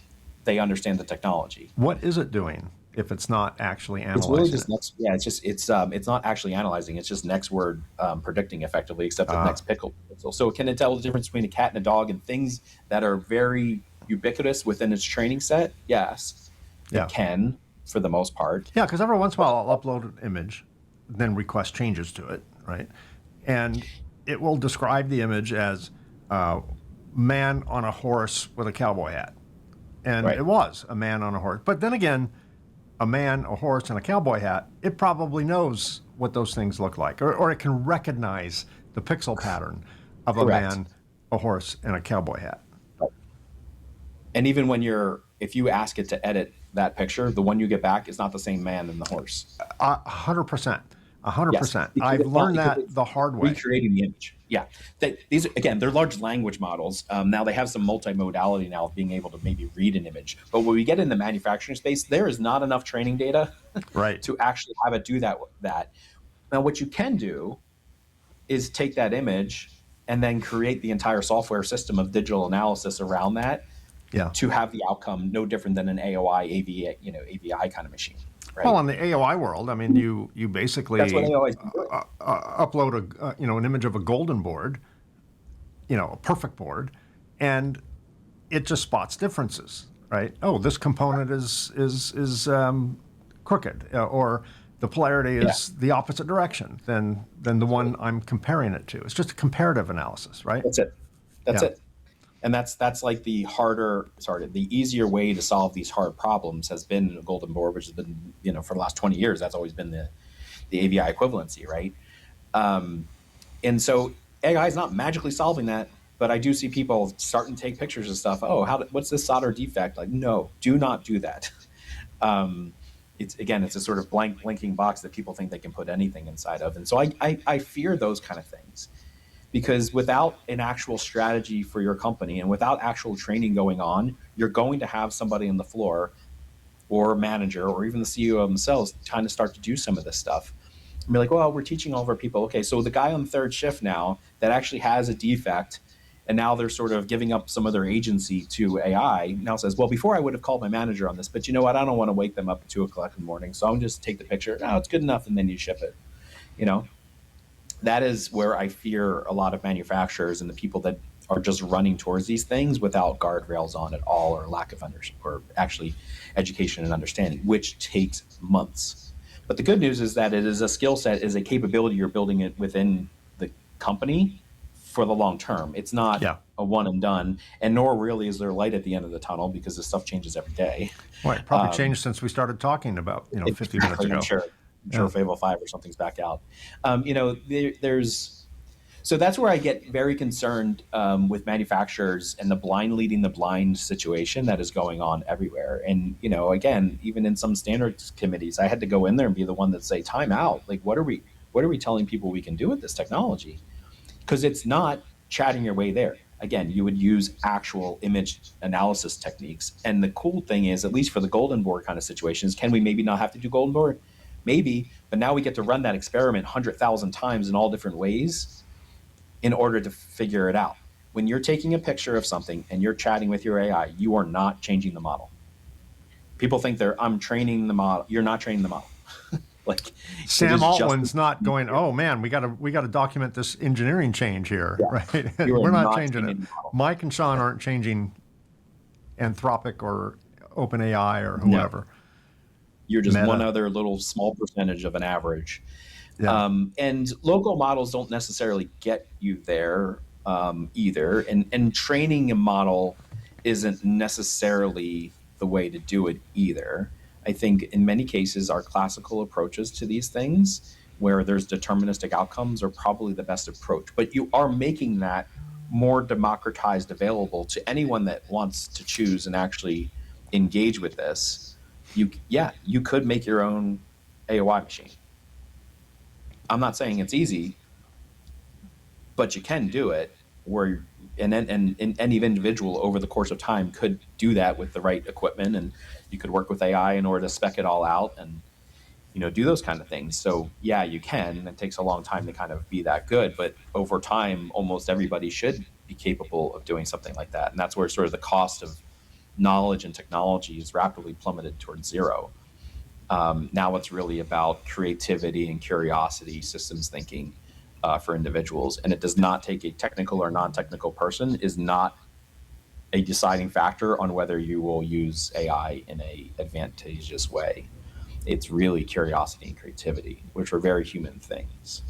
they understand the technology. What is it doing if it's not actually analyzing? It's really just it's not actually analyzing. It's just next word predicting effectively, except the next pixel. So can it tell the difference between a cat and a dog and things that are very ubiquitous within its training set? Yes, it can, for the most part. Yeah, because every once in a while I'll upload an image, then request changes to it, right? And it will describe the image as man on a horse with a cowboy hat. And it was a man on a horse. But then again, a man, a horse, and a cowboy hat, it probably knows what those things look like. Or it can recognize the pixel pattern of a man, a horse, and a cowboy hat. And even if you ask it to edit that picture, the one you get back is not the same man than the horse. 100%. 100%. I've learned that the hard way. Recreating the image. Yeah. These, again, they're large language models. Now they have some multimodality now of being able to maybe read an image. But when we get in the manufacturing space, there is not enough training data to actually have it do that. Now, what you can do is take that image and then create the entire software system of digital analysis around that to have the outcome no different than an AOI, AVI kind of machine. Right? Well, in the AOI world, I mean, you basically upload an image of a golden board, a perfect board, and it just spots differences, right? Oh, this component is crooked, or the polarity is the opposite direction than the one I'm comparing it to. It's just a comparative analysis, right? That's it. That's it. And that's like the easier way to solve these hard problems has been a golden board, which has been, for the last 20 years, that's always been the AVI equivalency, right? And so AI is not magically solving that, but I do see people starting to take pictures of stuff. Oh, what's this solder defect? Like, no, do not do that. Um, it's a sort of blinking box that people think they can put anything inside of. And so I fear those kind of things, because without an actual strategy for your company and without actual training going on, you're going to have somebody on the floor or a manager or even the CEO themselves trying to start to do some of this stuff. And be like, well, we're teaching all of our people. Okay, so the guy on third shift now that actually has a defect, and now they're sort of giving up some of their agency to AI, now says, well, before I would have called my manager on this, but you know what? I don't want to wake them up at 2:00 in the morning, so I'll just take the picture. No, it's good enough, and then you ship it. You know, that is where I fear a lot of manufacturers and the people that are just running towards these things without guardrails on at all, or lack of or actually education and understanding, which takes months. But the good news is that it is a skill set, is a capability you're building it within the company for the long term. It's not a one and done, and nor really is there light at the end of the tunnel, because this stuff changes every day. Well, it probably changed since we started talking about 50 minutes ago. I'm sure Fable 5 or something's back out. So that's where I get very concerned with manufacturers and the blind leading the blind situation that is going on everywhere. And, again, even in some standards committees, I had to go in there and be the one that say, time out. Like, what are we telling people we can do with this technology? Because it's not chatting your way there. Again, you would use actual image analysis techniques. And the cool thing is, at least for the golden board kind of situations, can we maybe not have to do golden board? Maybe, but now we get to run that experiment 100,000 times in all different ways in order to figure it out. When you're taking a picture of something and you're chatting with your AI, you are not changing the model. People think I'm training the model. You're not training the model. Like Sam Altman's not going, oh man, we got to document this engineering change here, right? We're not changing it. Mike and Sean aren't changing Anthropic or OpenAI or whoever. No. You're just one other little small percentage of an average. Yeah. And local models don't necessarily get you there either. And training a model isn't necessarily the way to do it either. I think in many cases, our classical approaches to these things, where there's deterministic outcomes, are probably the best approach. But you are making that more democratized, available to anyone that wants to choose and actually engage with this. You could make your own AOI machine. I'm not saying it's easy, but you can do it. And any individual over the course of time could do that with the right equipment, and you could work with AI in order to spec it all out and do those kind of things. So yeah, you can. It takes a long time to kind of be that good, but over time, almost everybody should be capable of doing something like that. And that's where sort of the cost of knowledge and technology is rapidly plummeted towards zero. Now it's really about creativity and curiosity, systems thinking for individuals. And it does not take a technical or non-technical person, is not a deciding factor on whether you will use AI in a advantageous way. It's really curiosity and creativity, which are very human things.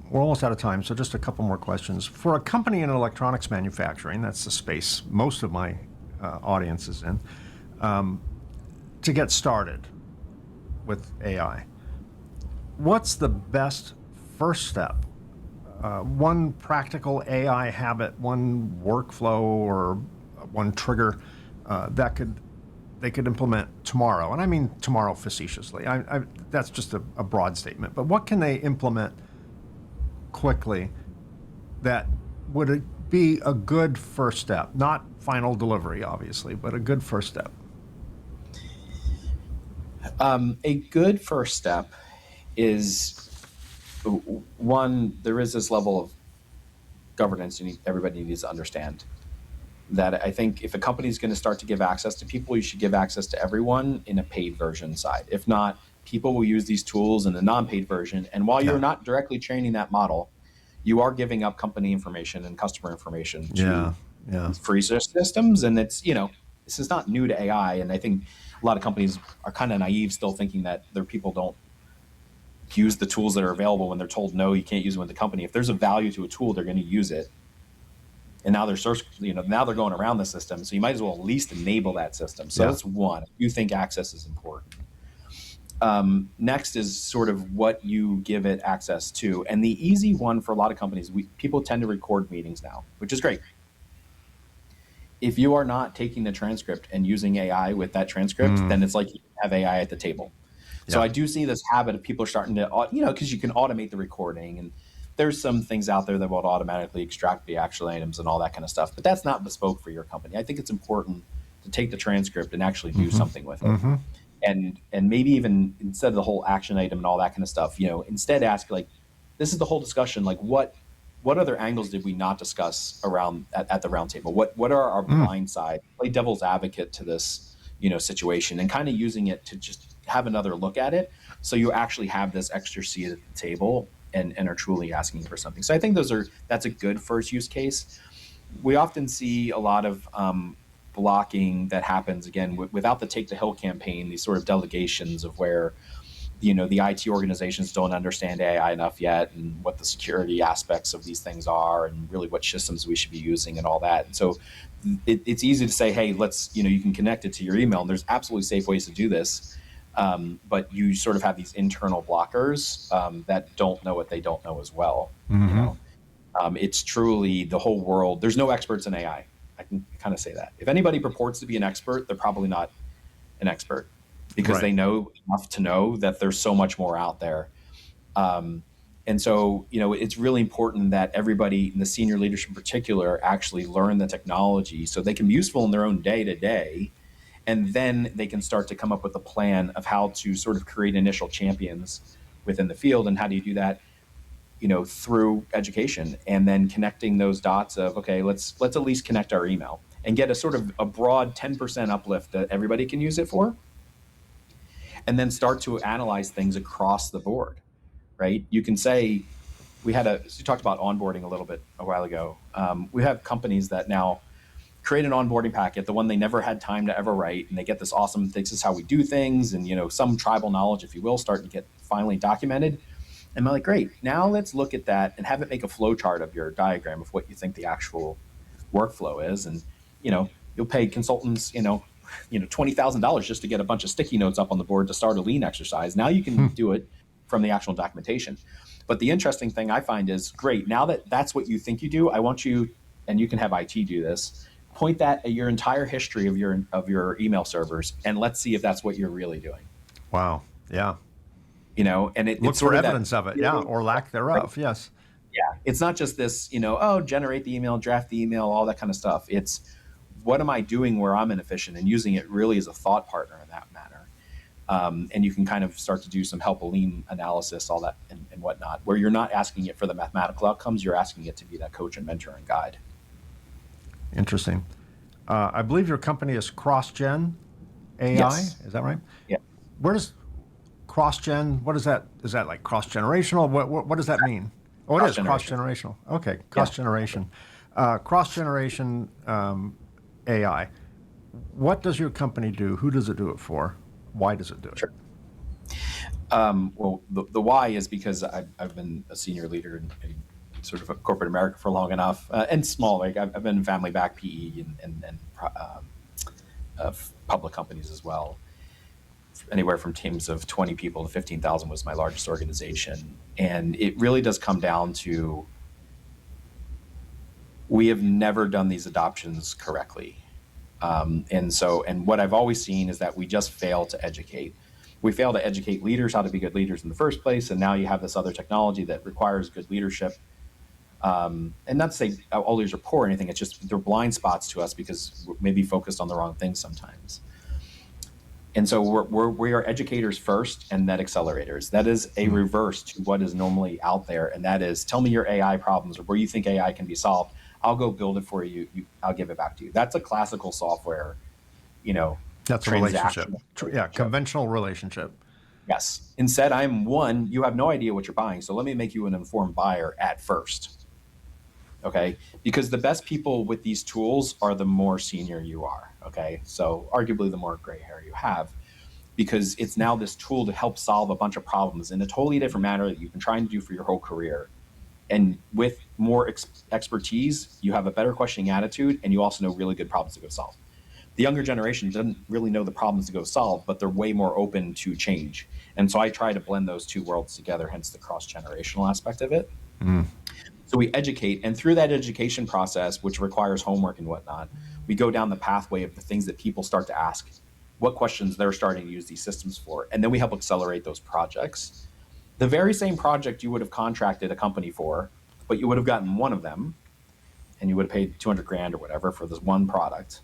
We're almost out of time, so just a couple more questions. For a company in electronics manufacturing, that's the space most of my audience is in, to get started with AI, what's the best first step? One practical AI habit, one workflow, or one trigger they could implement tomorrow. And I mean tomorrow facetiously. That's just a broad statement. But what can they implement quickly that would be a good first step? Not final delivery, obviously, but a good first step. A good first step is, one, there is this level of governance everybody needs to understand. That I think if a company is going to start to give access to people, you should give access to everyone in a paid version side. If not, people will use these tools in the non-paid version. And while you're not directly training that model, you are giving up company information and customer information to free systems. And it's, this is not new to AI. And I think a lot of companies are kind of naive still, thinking that their people don't use the tools that are available when they're told, no, you can't use them with the company. If there's a value to a tool, they're going to use it. And now they're going around the system. So you might as well at least enable that system. So that's one. You think access is important. Next is sort of what you give it access to. And the easy one for a lot of companies, people tend to record meetings now, which is great. If you are not taking the transcript and using AI with that transcript, then it's like you have AI at the table. So I do see this habit of people are starting to, because you can automate the recording, and there's some things out there that will automatically extract the actual items and all that kind of stuff. But that's not bespoke for your company. I think it's important to take the transcript and actually do something with it. And maybe even instead of the whole action item and all that kind of stuff, instead ask like, this is the whole discussion. Like what other angles did we not discuss around at the round table? What are our blind side? Play devil's advocate to this, situation, and kind of using it to just have another look at it. So you actually have this extra seat at the table and are truly asking for something. So I think that's a good first use case. We often see a lot of blocking that happens again without the Take the Hill campaign, these sort of delegations of where the IT organizations don't understand AI enough yet, and what the security aspects of these things are, and really what systems we should be using and all that. And so it's easy to say, hey, let's, you can connect it to your email, and there's absolutely safe ways to do this. But you sort of have these internal blockers that don't know what they don't know as well. It's truly the whole world. There's no experts in AI. I can kind of say that. If anybody purports to be an expert, they're probably not an expert, because they know enough to know that there's so much more out there. And so, it's really important that everybody in the senior leadership in particular actually learn the technology so they can be useful in their own day to day. And then they can start to come up with a plan of how to sort of create initial champions within the field. And how do you do that? Through education, and then connecting those dots of, okay, let's at least connect our email and get a sort of a broad 10% uplift that everybody can use it for. And then start to analyze things across the board, right? You can say, you talked about onboarding a little bit a while ago. We have companies that now create an onboarding packet, the one they never had time to ever write, and they get this awesome, this is how we do things, and some tribal knowledge, if you will, start to get finally documented. And I'm like, great, now let's look at that and have it make a flow chart of your diagram of what you think the actual workflow is. And, you'll pay consultants, $20,000 just to get a bunch of sticky notes up on the board to start a lean exercise. Now you can do it from the actual documentation. But the interesting thing I find is, great, now that that's what you think you do, I want you, and you can have IT do this, point that at your entire history of your email servers, and let's see if that's what you're really doing. Wow. Yeah. And look it's sort for of evidence of it, or lack thereof. Yes. Yeah, it's not just this, generate the email, draft the email, all that kind of stuff. It's, what am I doing where I'm inefficient, and using it really as a thought partner in that manner. And you can kind of start to do some help lean analysis, all that and whatnot, where you're not asking it for the mathematical outcomes, you're asking it to be that coach and mentor and guide. Interesting. I believe your company is CrossGen AI. Yes. Is that right? Yeah. Where does CrossGen, what is that? Is that like cross-generational? What does that mean? Oh, it is cross-generational. Okay, cross-generation. Cross-generation AI. What does your company do? Who does it do it for? Why does it do it? Sure. Well, the why is because I've been a senior leader in sort of corporate America for long enough, and small. Like I've been in family-backed PE and public companies as well. Anywhere from teams of 20 people to 15,000 was my largest organization. And it really does come down to, we have never done these adoptions correctly. And what I've always seen is that we just fail to educate. We fail to educate leaders how to be good leaders in the first place. And now you have this other technology that requires good leadership. And not to say all leaders are poor or anything, it's just they're blind spots to us because we're maybe focused on the wrong things sometimes. And so we are educators first and net accelerators. That is a reverse to what is normally out there. And that is, tell me your AI problems or where you think AI can be solved. I'll go build it for you. I'll give it back to you. That's a classical software, that's a relationship. Yeah, conventional relationship. Yes. Instead, you have no idea what you're buying. So let me make you an informed buyer at first. Okay. Because the best people with these tools are the more senior you are. Okay. So arguably the more gray hair you have, because it's now this tool to help solve a bunch of problems in a totally different manner that you've been trying to do for your whole career. And with more expertise, you have a better questioning attitude, and you also know really good problems to go solve. The younger generation doesn't really know the problems to go solve, but they're way more open to change. And so I try to blend those two worlds together, hence the cross-generational aspect of it. So we educate, and through that education process, which requires homework and whatnot, we go down the pathway of the things that people start to ask, what questions they're starting to use these systems for, and then we help accelerate those projects. The very same project you would have contracted a company for, but you would have gotten one of them, and you would have paid 200 grand or whatever for this one product.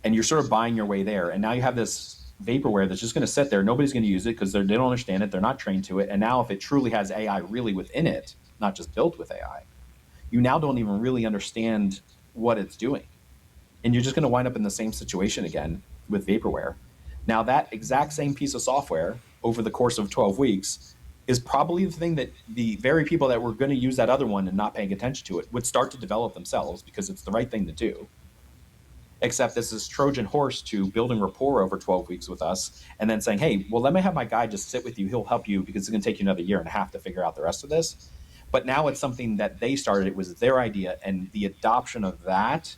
And you're sort of buying your way there. And now you have this vaporware that's just going to sit there. Nobody's going to use it because they don't understand it. They're not trained to it. And now if it truly has AI really within it, not just built with AI, you now don't even really understand what it's doing. And you're just going to wind up in the same situation again with vaporware. Now that exact same piece of software over the course of 12 weeks is probably the thing that the very people that were going to use that other one and not paying attention to it would start to develop themselves because it's the right thing to do. Except this is Trojan horse to building rapport over 12 weeks with us and then saying, hey, well, let me have my guy just sit with you. He'll help you because it's going to take you another year and a half to figure out the rest of this. But now it's something that they started. It was their idea. And the adoption of that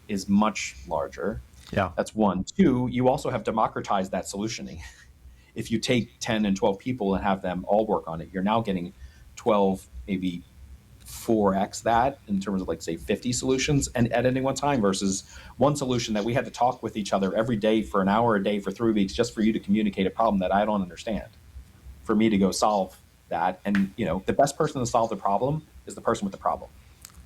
is much larger. Yeah. That's one. Two, you also have democratized that solutioning. If you take 10 and 12 people and have them all work on it, you're now getting 12, maybe 4x that in terms of, like, say, 50 solutions and at any one time versus one solution that we had to talk with each other every day for an hour a day for 3 weeks just for you to communicate a problem that I don't understand, for me to go solve that. And, you know, the best person to solve the problem is the person with the problem.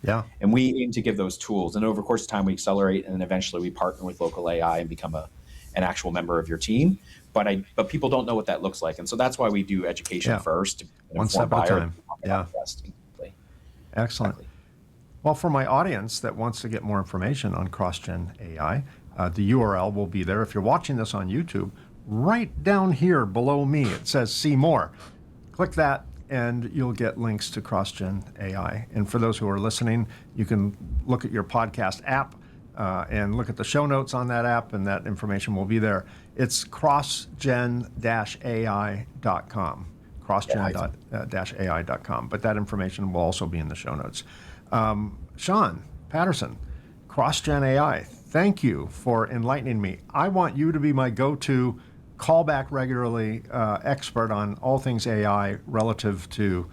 Yeah. And we aim to give those tools. And over the course of time, we accelerate, and then eventually we partner with local AI and become an actual member of your team. But people don't know what that looks like. And so that's why we do education first. One step at a time. Yeah. Excellent. Exactly. Well, for my audience that wants to get more information on CrossGen AI, the URL will be there. If you're watching this on YouTube, right down here below me, it says see more. Click that and you'll get links to CrossGen AI. And for those who are listening, you can look at your podcast app and look at the show notes on that app, and that information will be there. It's crossgen-ai.com. crossgen-ai.com, but that information will also be in the show notes. Sean Patterson, CrossGen AI, thank you for enlightening me. I want you to be my go-to, callback regularly expert on all things AI relative to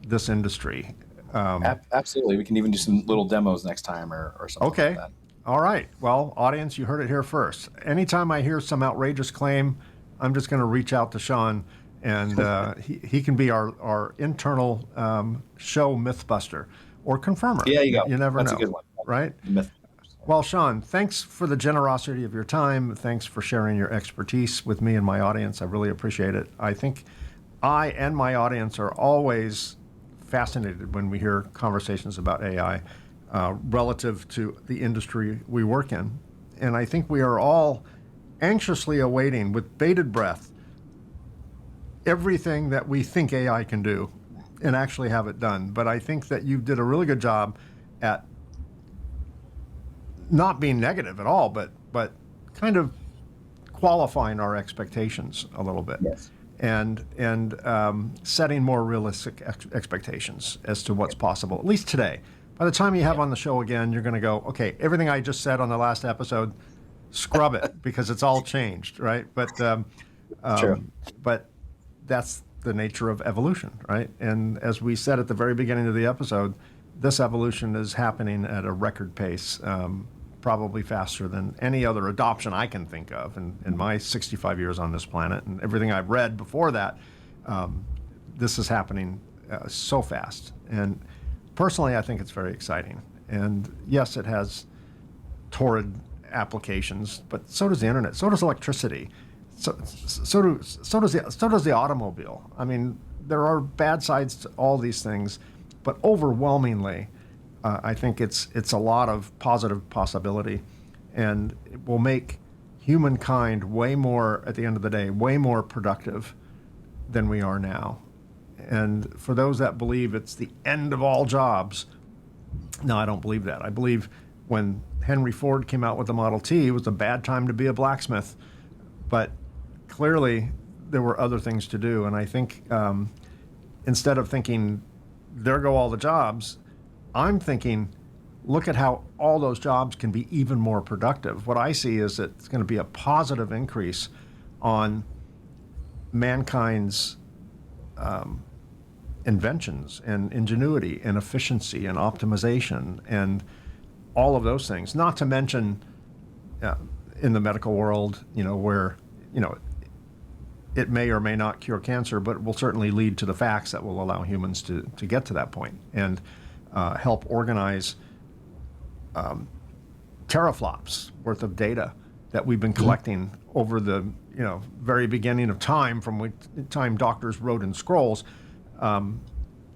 this industry. Absolutely. We can even do some little demos next time or something okay. like that. All right. Well, audience, you heard it here first. Anytime I hear some outrageous claim, I'm just going to reach out to Sean, and he can be our internal show mythbuster or confirmer. Yeah, you go. You never That's know. a good one. Right? Myth. Well, Sean, thanks for the generosity of your time. Thanks for sharing your expertise with me and my audience. I really appreciate it. I think I and my audience are always fascinated when we hear conversations about AI relative to the industry we work in. And I think we are all anxiously awaiting with bated breath everything that we think AI can do and actually have it done. But I think that you did a really good job at not being negative at all, but kind of qualifying our expectations a little bit. Yes. And setting more realistic expectations as to what's possible, at least today. By the time you have on the show again, you're going to go, okay, everything I just said on the last episode, scrub it because it's all changed, right? But True. But that's the nature of evolution, right? And as we said at the very beginning of the episode, this evolution is happening at a record pace, probably faster than any other adoption I can think of in my 65 years on this planet and everything I've read before that. This is happening so fast. And personally, I think it's very exciting. And yes, it has torrid applications, but so does the internet, so does electricity, so does the automobile. I mean, there are bad sides to all these things, but overwhelmingly, I think it's a lot of positive possibility, and it will make humankind way more, at the end of the day, way more productive than we are now. And for those that believe it's the end of all jobs, no, I don't believe that. I believe when Henry Ford came out with the Model T, it was a bad time to be a blacksmith, but clearly there were other things to do. And I think instead of thinking, there go all the jobs, I'm thinking, look at how all those jobs can be even more productive. What I see is that it's going to be a positive increase on mankind's inventions and ingenuity and efficiency and optimization and all of those things. Not to mention in the medical world, where, it may or may not cure cancer, but it will certainly lead to the facts that will allow humans to get to that point and help organize teraflops worth of data that we've been collecting over the very beginning of time, from which time doctors wrote in scrolls.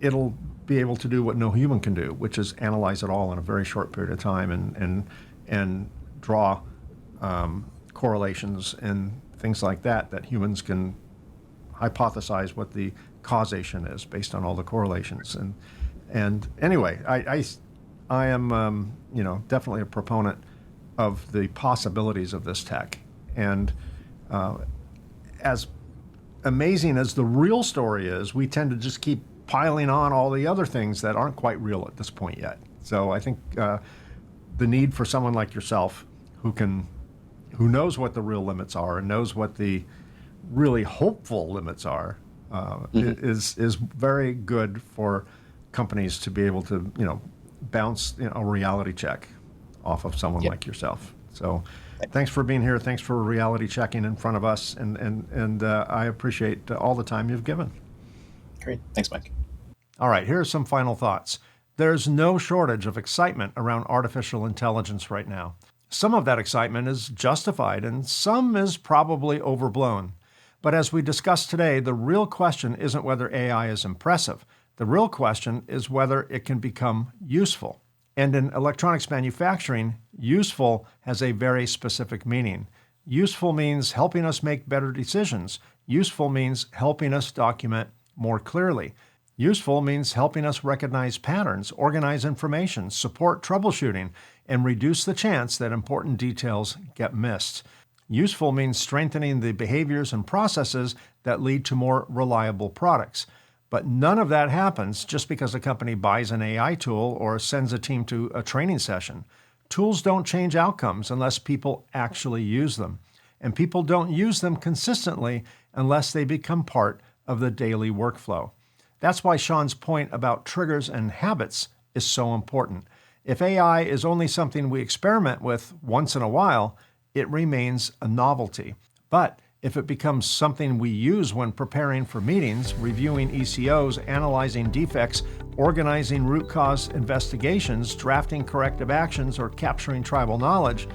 It'll be able to do what no human can do, which is analyze it all in a very short period of time and draw correlations and things like that humans can hypothesize what the causation is based on all the correlations. And anyway, I am definitely a proponent of the possibilities of this tech. And as amazing as the real story is, we tend to just keep piling on all the other things that aren't quite real at this point yet. So I think the need for someone like yourself who knows what the real limits are and knows what the really hopeful limits are is very good for companies to be able to bounce a reality check off of someone like yourself. So thanks for being here. Thanks for reality checking in front of us. And I appreciate all the time you've given. Great. Thanks, Mike. All right, here are some final thoughts. There's no shortage of excitement around artificial intelligence right now. Some of that excitement is justified and some is probably overblown. But as we discussed today, the real question isn't whether AI is impressive. The real question is whether it can become useful. And in electronics manufacturing, useful has a very specific meaning. Useful means helping us make better decisions. Useful means helping us document more clearly. Useful means helping us recognize patterns, organize information, support troubleshooting, and reduce the chance that important details get missed. Useful means strengthening the behaviors and processes that lead to more reliable products. But none of that happens just because a company buys an AI tool or sends a team to a training session. Tools don't change outcomes unless people actually use them. And people don't use them consistently unless they become part of the daily workflow. That's why Sean's point about triggers and habits is so important. If AI is only something we experiment with once in a while, it remains a novelty. But if it becomes something we use when preparing for meetings, reviewing ECOs, analyzing defects, organizing root cause investigations, drafting corrective actions, or capturing tribal knowledge,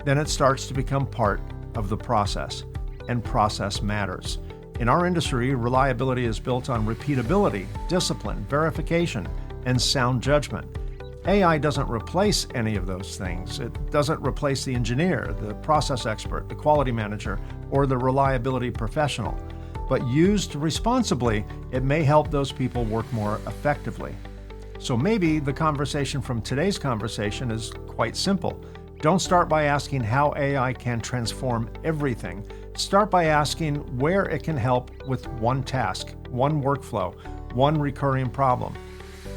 then it starts to become part of the process. And process matters. In our industry, reliability is built on repeatability, discipline, verification, and sound judgment. AI doesn't replace any of those things. It doesn't replace the engineer, the process expert, the quality manager, or the reliability professional. But used responsibly, it may help those people work more effectively. So maybe the conversation from today's conversation is quite simple. Don't start by asking how AI can transform everything. Start by asking where it can help with one task, one workflow, one recurring problem.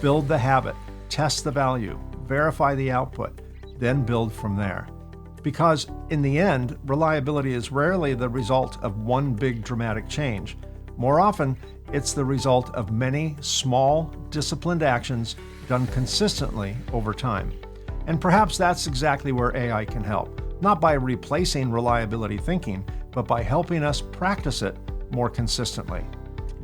Build the habit, test the value, verify the output, then build from there. Because in the end, reliability is rarely the result of one big dramatic change. More often, it's the result of many small, disciplined actions done consistently over time. And perhaps that's exactly where AI can help, not by replacing reliability thinking, but by helping us practice it more consistently.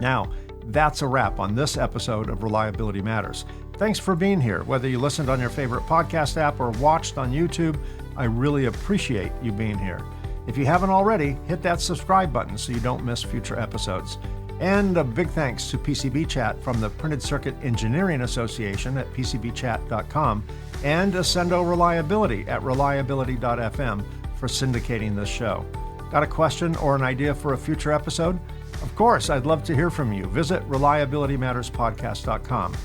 Now, that's a wrap on this episode of Reliability Matters. Thanks for being here. Whether you listened on your favorite podcast app or watched on YouTube, I really appreciate you being here. If you haven't already, hit that subscribe button so you don't miss future episodes. And a big thanks to PCB Chat from the Printed Circuit Engineering Association at pcbchat.com and Ascendo Reliability at reliability.fm for syndicating this show. Got a question or an idea for a future episode? Of course, I'd love to hear from you. Visit reliabilitymatterspodcast.com.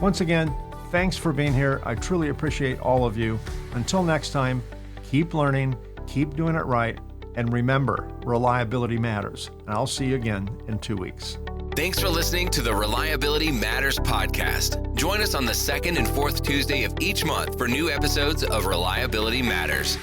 Once again, thanks for being here. I truly appreciate all of you. Until next time, keep learning, keep doing it right, And remember, reliability matters. And I'll see you again in 2 weeks. Thanks for listening to the Reliability Matters podcast. Join us on the second and fourth Tuesday of each month for new episodes of Reliability Matters.